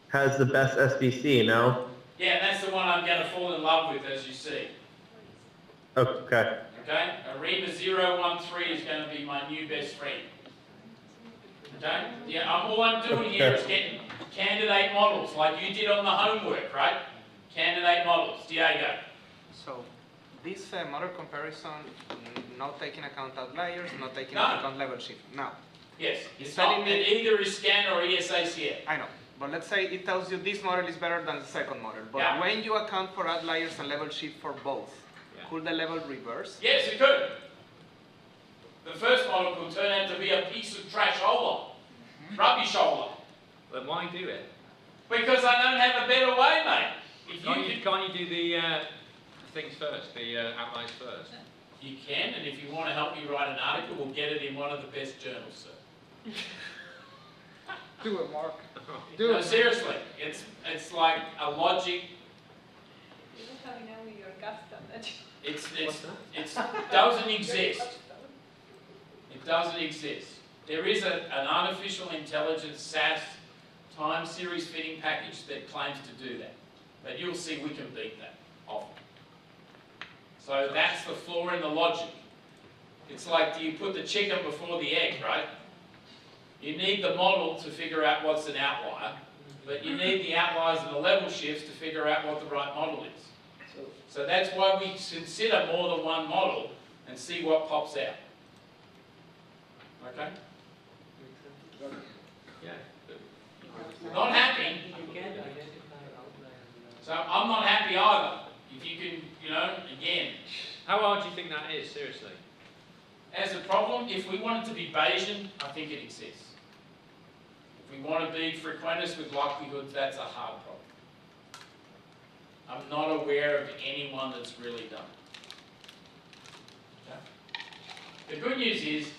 has the best SVC, no? Yeah, that's the one I'm going to fall in love with, as you see. Okay. Okay? ARIMA 013 is going to be my new best friend. Okay? Yeah, all I'm doing here is getting candidate models, like you did on the homework, right? Candidate models. Diego. So, this model comparison, not taking account outliers, not taking into account level shift. Now, Yes, it's telling not. me It either is scan or ESACF. I know, but let's say it tells you this model is better than the second model. But Yeah. when you account for outliers and level shift for both, could the level reverse? Yes, it could. The first model could turn out to be a piece of trash holder. Rubbish holder. Then why do it? Because I don't have a better way, mate. If Can't you do the things first, the outliers first? You can, and if you want to help me write an article, we'll get it in one of the best journals, sir. Do it, Mark. No, seriously, it's like a logic. It doesn't exist. It doesn't exist. There is an artificial intelligence SAS time series fitting package that claims to do that. But you'll see we can beat that often. So that's the flaw in the logic. It's like, do you put the chicken before the egg, right? You need the model to figure out what's an outlier, but you need the outliers and the level shifts to figure out what the right model is. So that's why we consider more than one model and see what pops out. Okay? Yeah. Not happy. So I'm not happy either. If you can, again. How hard do you think that is, seriously? As a problem, if we want it to be Bayesian, I think it exists. If we want to be frequentist with likelihoods, that's a hard problem. I'm not aware of anyone that's really done it. Okay? The good news is,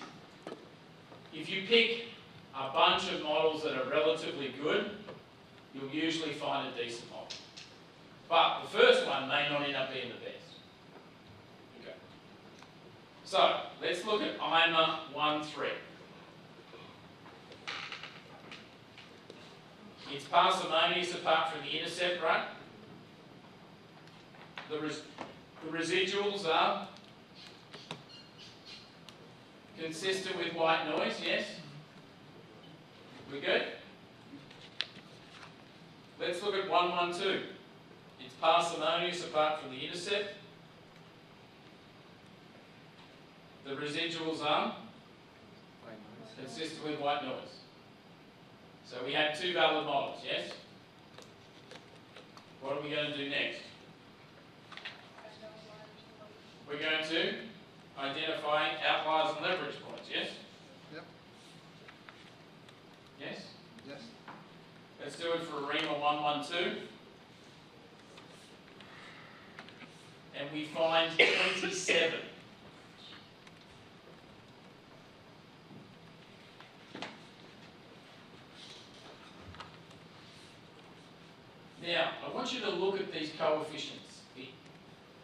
if you pick a bunch of models that are relatively good, you'll usually find a decent model. But the first one may not end up being the best. Okay. So, let's look at IMA 1.3. It's parsimonious apart from the intercept, right? The residuals are consistent with white noise, yes? We good? Let's look at 1.12. It's parsimonious apart from the intercept. The residuals are consistent with white noise. So we have two valid models, yes? What are we going to do next? We're going to identify outliers and leverage points, yes? Yep. Yes? Yes. Let's do it for ARIMA 1.12. And we find 27. Now, I want you to look at these coefficients. The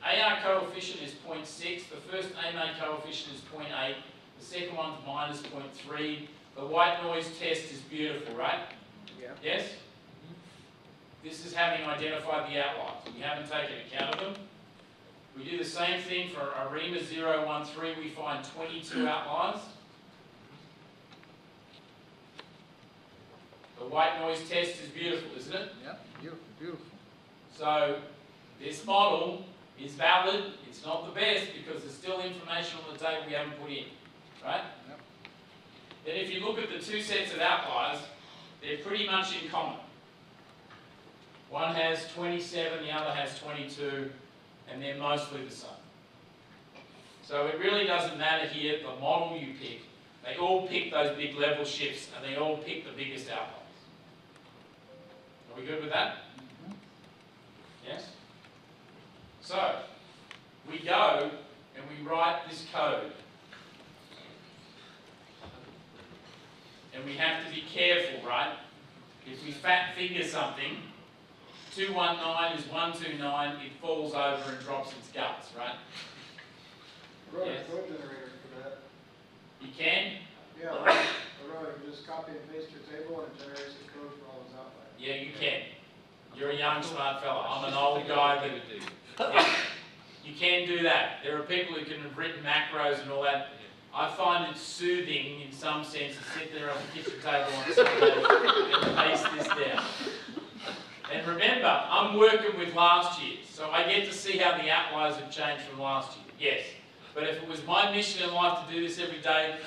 AR coefficient is 0.6, the first AMA coefficient is 0.8, the second one's minus 0.3. The white noise test is beautiful, right? Yeah. Yes? This is having identified the outliers. We haven't taken account of them. We do the same thing for ARIMA 0.13, we find 22 outliers. The white noise test is beautiful, isn't it? Yeah, beautiful, beautiful. So, this model is valid. It's not the best because there's still information on the table we haven't put in, right? Yep. Then if you look at the two sets of outliers, they're pretty much in common. One has 27, the other has 22, and they're mostly the same. So it really doesn't matter here the model you pick. They all pick those big level shifts, and they all pick the biggest outliers. Are we good with that? Yes? So, we go and we write this code. And we have to be careful, right? If we fat finger something, 219 is 129, it falls over and drops its guts, right? I wrote Yes. a code generator for that. You can? Yeah, I wrote it. Just copy and paste your table and it generates the code for all those outliers. Yeah, you can. You're a young, smart fella. I'm an old guy that... Yeah, you can do that. There are people who can have written macros and all that. I find it soothing, in some sense, to sit there on the kitchen table on Sunday and paste this down. And remember, I'm working with last year, so I get to see how the outliers have changed from last year. Yes. But if it was my mission in life to do this every day,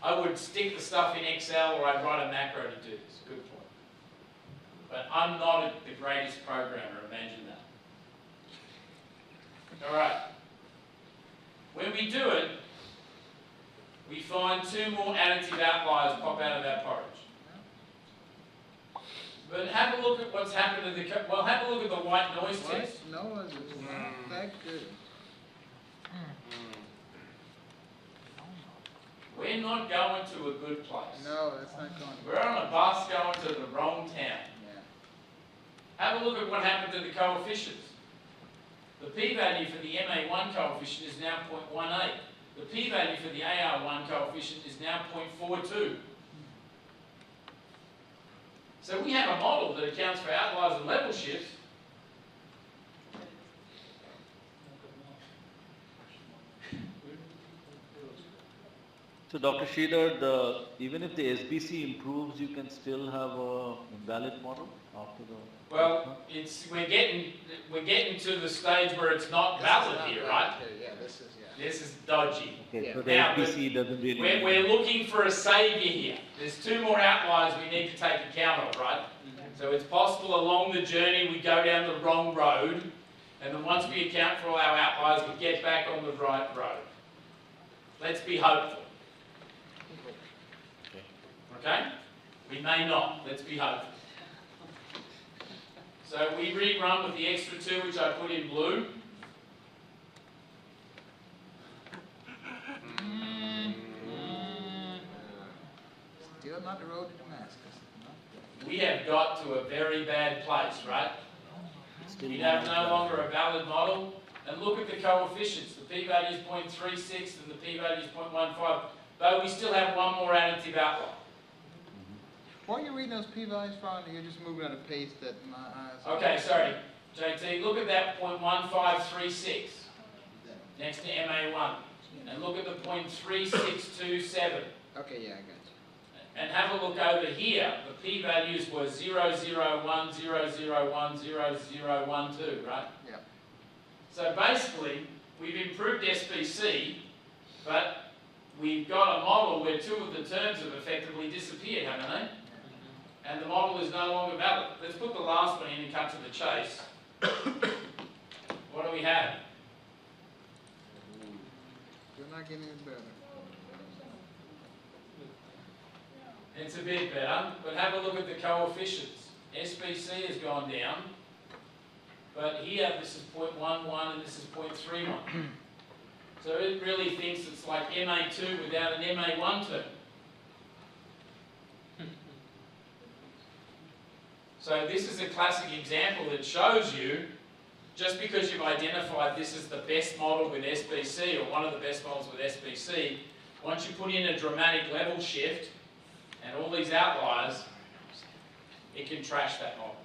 I would stick the stuff in Excel or I'd write a macro to do this. Good point. But I'm not the greatest programmer, imagine that. Alright. When we do it, we find two more additive outliers pop out of that porridge. But have a look at what's happened to the... Well, have a look at the white noise test. No, it's not that good. We're not going to a good place. No, that's not going. We're on a bus going to the wrong town. Yeah. Have a look at what happened to the coefficients. The p-value for the MA1 coefficient is now 0.18. The p-value for the AR1 coefficient is now 0.42. So we have a model that accounts for outliers and level shifts. So Dr. Sheeder, even if the SBC improves, you can still have a invalid model after the... Well, we're getting to the stage where it's not valid here, right? Yeah, this is, This is dodgy. Okay, so the Now, SBC doesn't really... We're looking for a saviour here. There's two more outliers we need to take account of, right? So it's possible along the journey we go down the wrong road, and then once we account for all our outliers, we get back on the right road. Let's be hopeful. Okay? We may not. Let's be hopeful. So we rerun with the extra 2, which I put in blue. Still not the road to Damascus. We have got to a very bad place, right? We have no longer a valid model. And look at the coefficients. The p-value is 0.36 and the p-value is 0.15. Though we still have one more additive outlier. Where are you reading those p-values from? You're just moving at a pace that my eyes... Okay, sorry. JT, look at that 0.1536 next to MA1. And look at the 0.3627. Okay, yeah, I got you. And have a look over here. The p-values were 001, 001, 0012, right? Yeah. So basically, we've improved SBC, but we've got a model where 2 of the terms have effectively disappeared, haven't they? And the model is no longer valid. Let's put the last one in and cut to the chase. What do we have? You're not getting any better. It's a bit better, but have a look at the coefficients. SBC has gone down, but here this is 0.11 and this is 0.31. So it really thinks it's like MA2 without an MA1 term. So this is a classic example that shows you, just because you've identified this as the best model with SBC, or one of the best models with SBC, once you put in a dramatic level shift, and all these outliers, it can trash that model.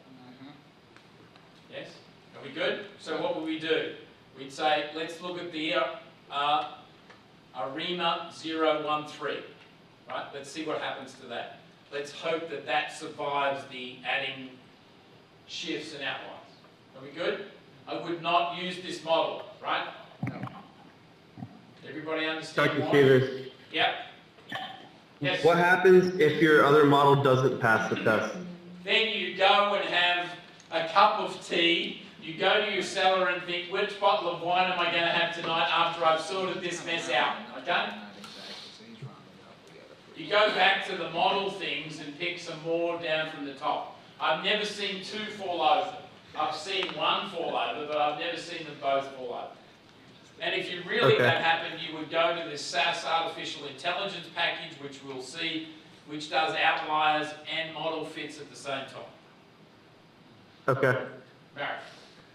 Yes? Are we good? So what would we do? We'd say, let's look at the ARIMA 013. Right? Let's see what happens to that. Let's hope that that survives the adding shifts and outliers. Are we good? I would not use this model, right? Everybody understand Dr. why? Peters, Yep. Yes. what happens if your other model doesn't pass the test? Then you go and have a cup of tea. You go to your cellar and think, which bottle of wine am I going to have tonight after I've sorted this mess out? Okay? You go back to the model things and pick some more down from the top. I've never seen 2 fall over. I've seen 1 fall over, but I've never seen them both fall over. And if you really that happened, you would go to this SAS artificial intelligence package, which we'll see, which does outliers and model fits at the same time. Okay, Barry.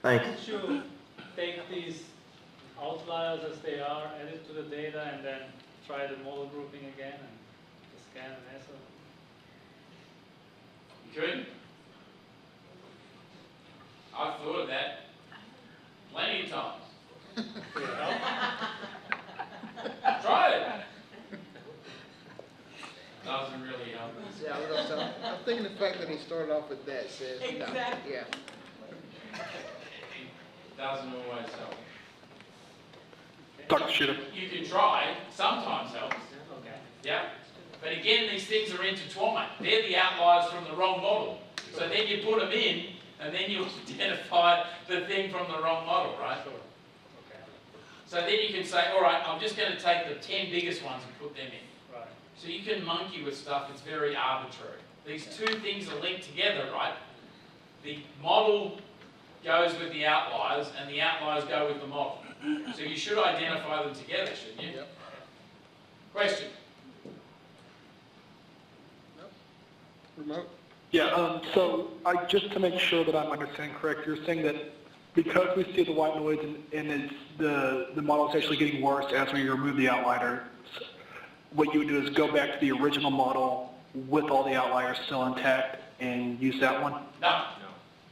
thanks. Should you take these outliers as they are, add it to the data, and then try the model grouping again, and the scan and answer? You could. I've thought of that plenty of times. Try it. Doesn't really help. Yeah, I'm thinking the fact that he started off with that says, no, Exactly. yeah. Doesn't always help. Dr. Sheeder. You can try, sometimes helps. Okay. Yeah? But again, these things are intertwined. They're the outliers from the wrong model. So then you put them in, and then you identify the thing from the wrong model, right? Okay. So then you can say, all right, I'm just going to take the 10 biggest ones and put them in. Right. So you can monkey with stuff that's very arbitrary. These 2 things are linked together, right? The model goes with the outliers, and the outliers go with the model. So you should identify them together, shouldn't you? Yep. Question? Remote? Yeah, so just to make sure that I'm understanding correct, you're saying that because we see the white noise and it's the model is actually getting worse as we remove the outlier, what you would do is go back to the original model with all the outliers still intact and use that one? No.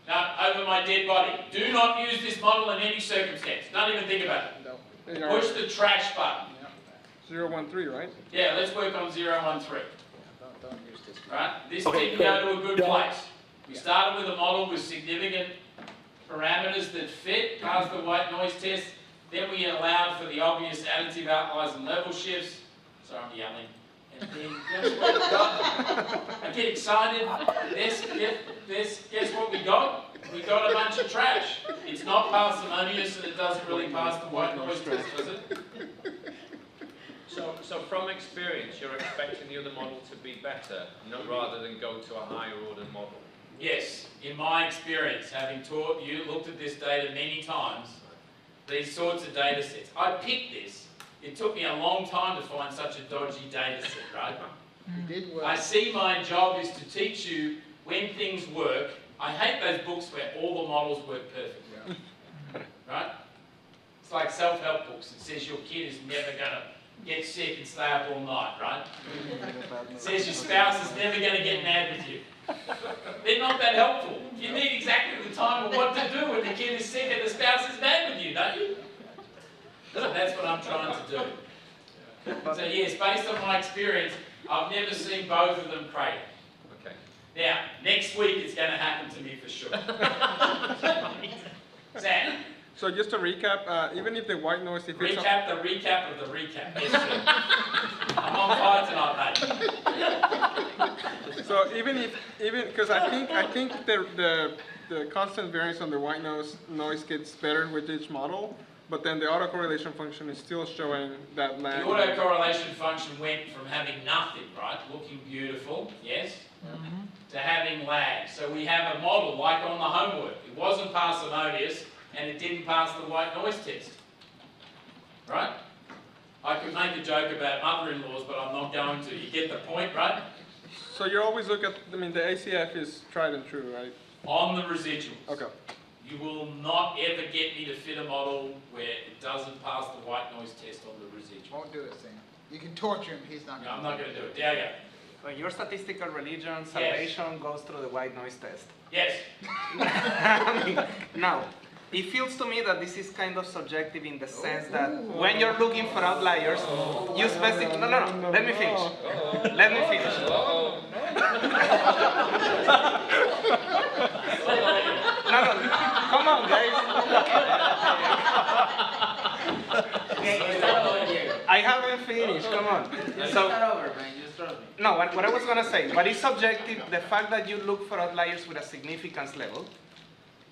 No, over my dead body. Do not use this model in any circumstance. Don't even think about it. No. Push the trash button. 013, right? Yeah, let's work on 013. Don't use this. Right? This Okay, didn't so go to a good don't- place. We started with a model with significant parameters that fit, passed the white noise test. Then we allowed for the obvious additive outliers and level shifts. Sorry, I'm yelling. And then guess what we got? I get excited. Guess what we got? We got a bunch of trash. It's not parsimonious and it doesn't really pass the white noise test, does it? So from experience, you're expecting the other model to be better, rather than go to a higher order model? Yes, in my experience, having taught you, looked at this data many times, these sorts of data sets. I picked this. It took me a long time to find such a dodgy data set, right? You did well. I see my job is to teach you when things work. I hate those books where all the models work perfectly, right? It's like self-help books. It says your kid is never going to get sick and stay up all night, right? It says your spouse is never going to get mad with you. They're not that helpful. You need exactly the time of what to do when the kid is sick and the spouse is mad with you, don't you? So that's what I'm trying to do. So yes, based on my experience, I've never seen both of them cradle. Okay. Now, next week it's going to happen to me for sure. Sam? So just to recap, even if the white noise, if it's Recap the recap of the recap. Yes, sir. I'm on fire tonight, mate. so even because I think the constant variance on the white noise gets better with each model, but then the autocorrelation function is still showing that lag. The autocorrelation function went from having nothing, right, looking beautiful, yes, to having lag. So we have a model like on the homework. It wasn't parsimonious and it didn't pass the white noise test, right? I could make a joke about mother-in-laws, but I'm not going to. You get the point, right? So you always look at, I mean, the ACF is tried and true, right? On the residuals. Okay. You will not ever get me to fit a model where it doesn't pass the white noise test on the residuals. Won't do it, Sam. You can torture him, he's not No, going I'm not going to do it. There you go. When your statistical religion salvation goes through the white noise test. Yes. I mean, now, it feels to me that this is kind of subjective in the sense that when you're looking for outliers, you specify. No. Let me finish. Let me finish. No. Come on, guys. I haven't finished. Come on. So. No, what I was going to say, but it's subjective, the fact that you look for outliers with a significance level,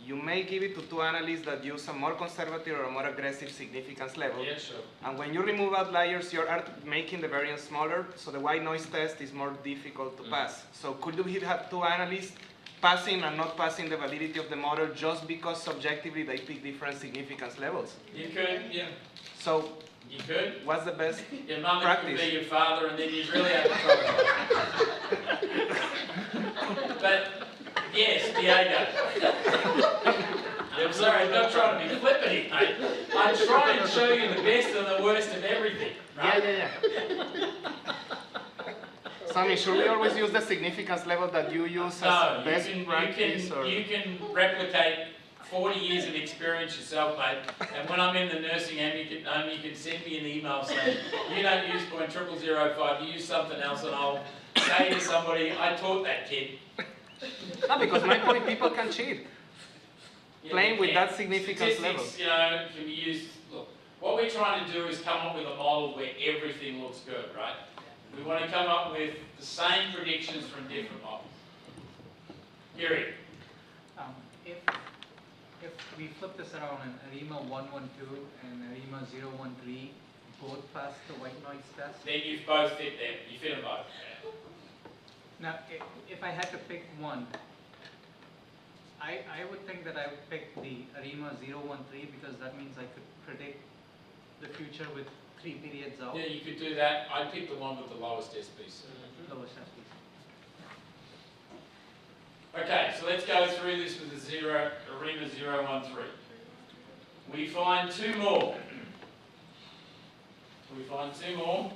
you may give it to two analysts that use a more conservative or a more aggressive significance level. Yeah, sure. And when you remove outliers, you're making the variance smaller, so the white noise test is more difficult to pass. So could you have two analysts passing and not passing the validity of the model just because subjectively they pick different significance levels? You could, yeah. So you could. What's the best your mother practice? could be your father, and then you'd really have trouble. But yes, Diego. I'm sorry, I'm not trying to be flippant, mate. I'm trying to show you the best and the worst of everything. Right? Yeah. So I mean, should we always use the significance level that you use as best practice? You can replicate 40 years of experience yourself, mate. And when I'm in the nursing home, you can send me an email saying, you don't use 0.0005, you use something else, and I'll say to somebody, I taught that kid. No, because my point, people can cheat. Yeah, Playing with that significance level. Statistics, can be used. Look, what we're trying to do is come up with a model where everything looks good, right? We want to come up with the same predictions from different models. Gary. If we flip this around and ARIMA 112 and ARIMA 013 both pass the white noise test. Then you both fit them. You fit them both. Yeah. Now, if I had to pick one, I would think that I would pick the ARIMA 013 because that means I could predict the future with 3 periods out. Yeah, you could do that. I'd pick the one with the lowest SPC. Lowest SPC. let's go through this with the ARIMA 013. We find two more. We find two more.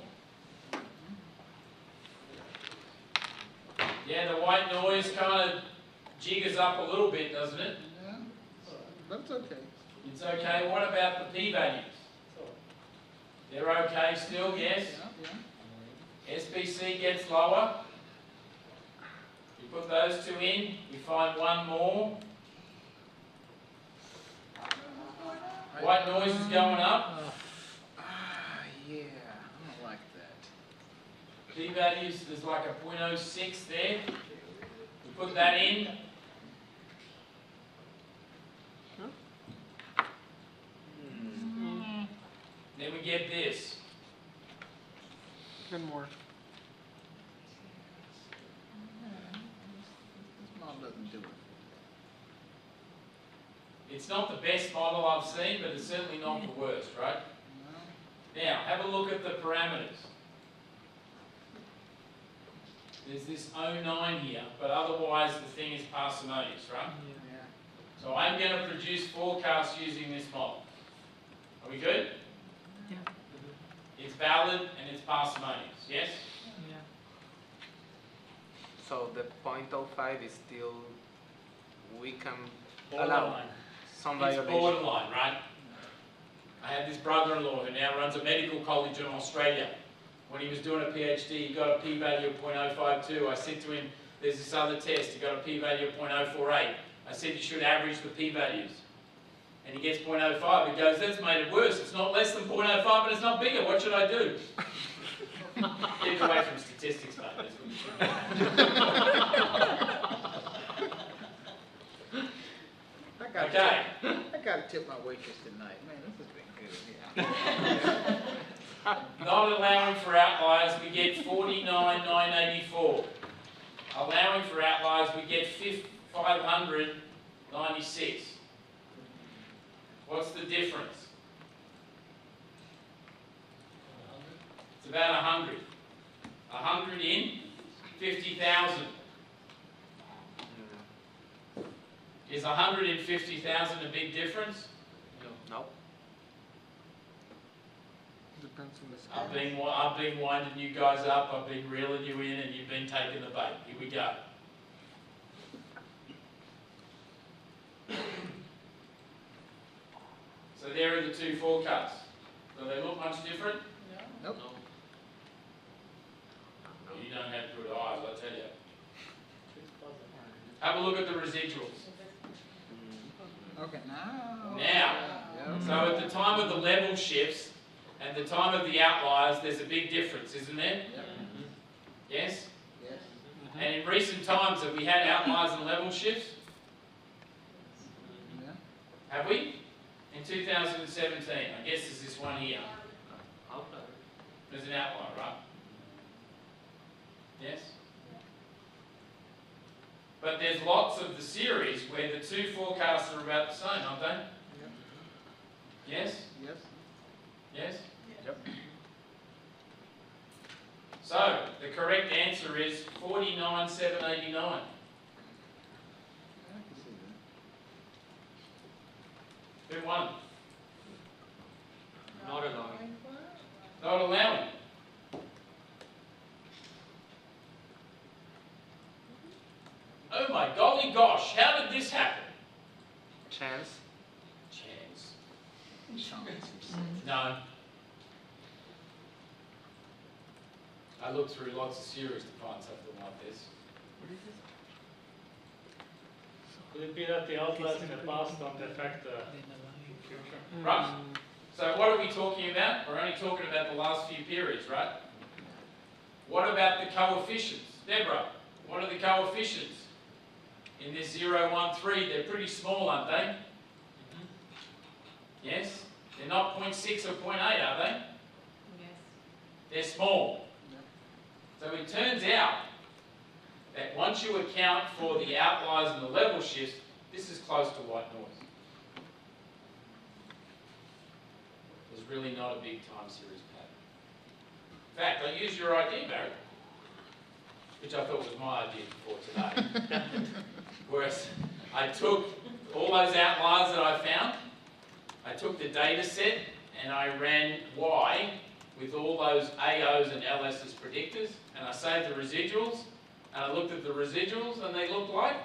Yeah, the white noise kind of jiggers up a little bit, doesn't it? Yeah, that's okay. It's okay. What about the p-values? They're okay still, yes? Yeah. SBC gets lower. You put those two in, you find one more. White noise is going up. Yeah, I don't like that. P-values, there's like a 0.06 there. You put that in. Then we get this. One more. This model doesn't do it. It's not the best model I've seen, but it's certainly not the worst, right? Now, have a look at the parameters. There's this 09 here, but otherwise the thing is parsimonious, right? Yeah. So I'm going to produce forecasts using this model. Are we good? Yeah. It's valid and it's parsimonious, yes? Yeah. So the 0.05 is still, we can allow Borderline. some It's violation. borderline, right? I had this brother-in-law who now runs a medical college in Australia. When he was doing a PhD, he got a p-value of 0.052. I said to him, there's this other test, he got a p-value of 0.048. I said, you should average the p-values. And he gets 0.05. He goes, that's made it worse. It's not less than 0.05, but it's not bigger. What should I do? Keep away from statistics, mate. That's what you should do. Okay. I gotta tip my waitress tonight. Man, this has been good. Yeah. Not allowing for outliers, we get 49,984. Allowing for outliers, we get 596. What's the difference? It's about 100. 100 in, 50,000. Is 150,000 a big difference? No. Depends on the scale. I've been winding you guys up, I've been reeling you in, and you've been taking the bait. Here we go. So there are the two forecasts. Do they look much different? Nope. You don't have good eyes, I tell you. Have a look at the residuals. Okay, now. Now, so at the time of the level shifts and the time of the outliers, there's a big difference, isn't there? Yep. Yes? Yes. And in recent times, have we had outliers and level shifts? Yeah. Have we? In 2017, I guess there's this one here. There's an outlier, right? Yes? But there's lots of the series where the two forecasts are about the same, aren't they? Yes? Yes. Yes? Yep. So, the correct answer is 49,789. I can see that. Who won? Not allowing. Not allowing. Oh my golly gosh, how did this happen? Chance. Chance. No. I looked through lots of series to find something like this. Could it be that the outliers in the past don't affect the future? Right. So what are we talking about? We're only talking about the last few periods, right? What about the coefficients? Deborah, what are the coefficients? In this 0, 1, 3, they're pretty small, aren't they? Yes? They're not 0.6 or 0.8, are they? Yes. They're small. So it turns out that once you account for the outliers and the level shifts, this is close to white noise. There's really not a big time series pattern. In fact, I used your idea, Barry, which I thought was my idea before today. Whereas I took all those outliers that I found, I took the data set and I ran Y with all those AOs and LS as predictors, and I saved the residuals, and I looked at the residuals and they looked like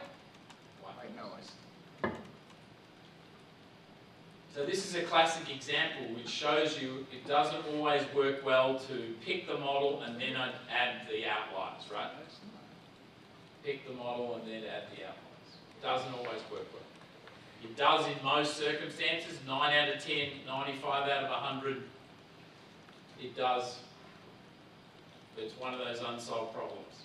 White noise. So this is a classic example which shows you it doesn't always work well to pick the model and then add the outliers, right? Pick the model and then add the outliers. Doesn't always work well. It does in most circumstances, 9 out of 10, 95 out of 100, it does. But it's one of those unsolved problems.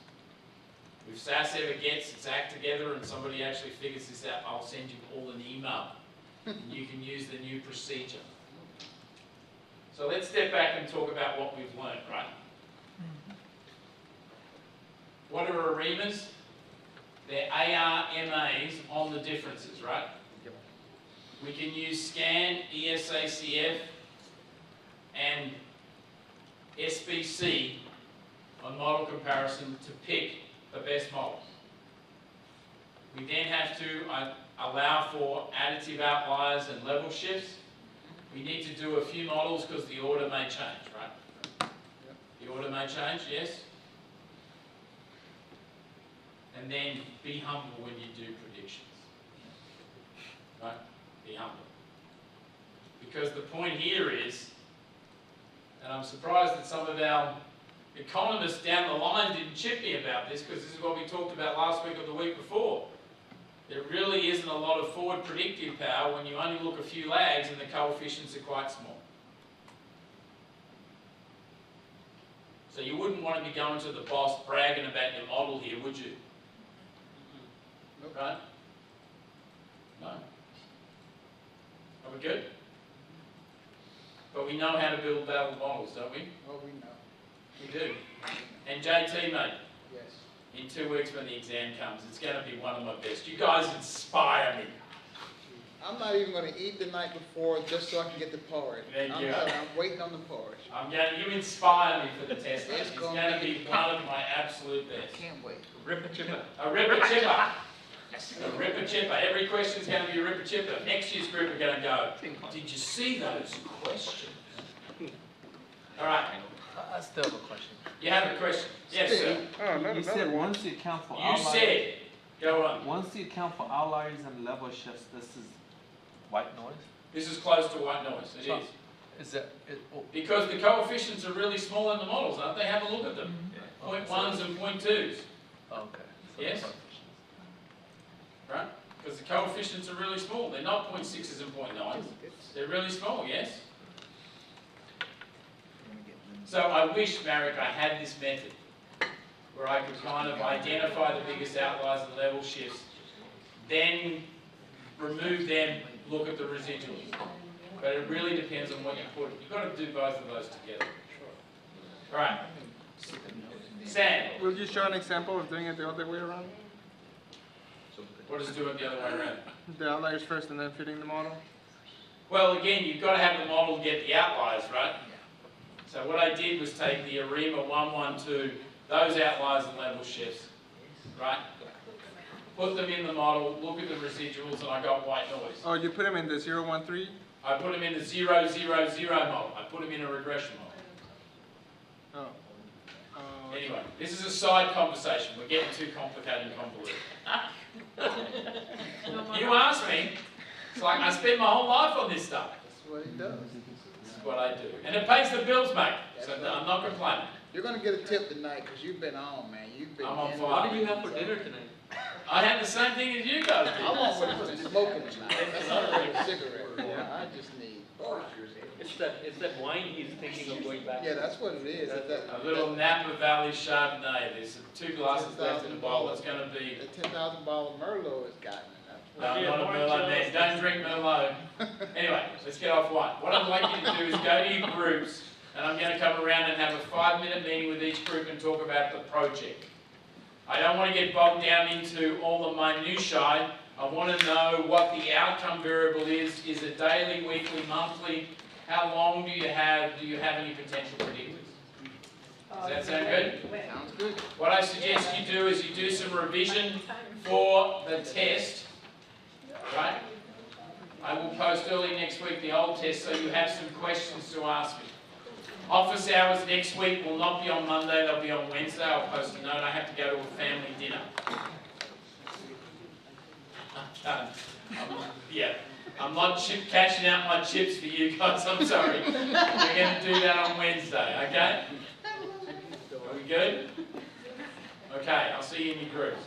If SAS ever gets its act together and somebody actually figures this out, I'll send you all an email. And you can use the new procedure. So let's step back and talk about what we've learned, right? What are ARIMAs? They're ARMAs on the differences, right? Yep. We can use SCAN, ESACF, and SBC on model comparison to pick the best models. We then have to allow for additive outliers and level shifts. We need to do a few models because the order may change, right? The order may change, yes? And then be humble when you do predictions. Right? Be humble. Because the point here is, and I'm surprised that some of our economists down the line didn't chip me about this, because this is what we talked about last week or the week before. There really isn't a lot of forward predictive power when you only look a few lags and the coefficients are quite small. So you wouldn't want to be going to the boss bragging about your model here, would you? Right? No. Are we good? But we know how to build battle models, don't we? Oh, we know. We do. And JT, mate, Yes. in 2 weeks when the exam comes, it's going to be one of my best. You guys inspire me. I'm not even going to eat the night before just so I can get the porridge. Thank you. I'm waiting on the porridge. You inspire me for the test. It's It's going to be one of my absolute best. Can't wait. Ripper chipper. A ripper chipper. A ripper chipper. Every question's going to be a ripper chipper. Next year's group are going to go, did you see those questions? All right. I still have a question. You have a question? Yes, sir. Oh, no, You said once you account for You outliers. said, go on. Once you account for outliers and level shifts, this is white noise? This is close to white noise. It So- is. Is that, Because the coefficients are really small in the models, aren't they? Have a look at them. Yeah. 0.1s and 0.2s. okay. So Yes. the Right? Because the coefficients are really small. They're not 0.6s and 0.9s. They're really small, yes? So I wish, Marek, I had this method where I could kind of identify the biggest outliers and level shifts, then remove them, look at the residuals. But it really depends on what you put. You've got to do both of those together. All right. Sam, Will you show an example of doing it the other way around? what does do it the other way around? The outliers first and then fitting the model? Well, again, you've got to have the model get the outliers, right? So what I did was take the ARIMA 112, those outliers and level shifts, right? Put them in the model, look at the residuals, and I got white noise. Oh, you put them in the 013? I put them in the 000 model. I put them in a regression model. Oh. Anyway, this is a side conversation. We're getting too complicated and convoluted. You asked me. It's like I spend my whole life on this stuff. That's what he does. This is what I do. And it pays the bills, mate. So I'm not complaining. You're going to get a tip tonight because you've been on, man. You've been I'm on in fire. What did you have for dinner tonight? I had the same thing as you guys did. I want what he's smoking tonight. That's not a regular cigarette. I just need. It's that wine he's thinking of going back to. Yeah, that's what it is. A little Napa Valley Chardonnay. There's 2 glasses left in the bowl. It's going to be... The 10,000 bottle Merlot has gotten it. No, not a Merlot, man. Don't drink Merlot. Anyway, let's get off one. What I'd like you to do is go to your groups, and I'm going to come around and have a 5-minute meeting with each group and talk about the project. I don't want to get bogged down into all the minutiae. I want to know what the outcome variable is. Is it daily, weekly, monthly? How long do you have? Do you have any potential predictors? Does that sound good? Sounds good. What I suggest you do is you do some revision for the test, right? I will post early next week the old test so you have some questions to ask me. Office hours next week will not be on Monday, they'll be on Wednesday. I'll post a note. I have to go to a family dinner. I'm not cashing out my chips for you guys, I'm sorry. We're going to do that on Wednesday, okay? Are we good? Okay, I'll see you in your groups.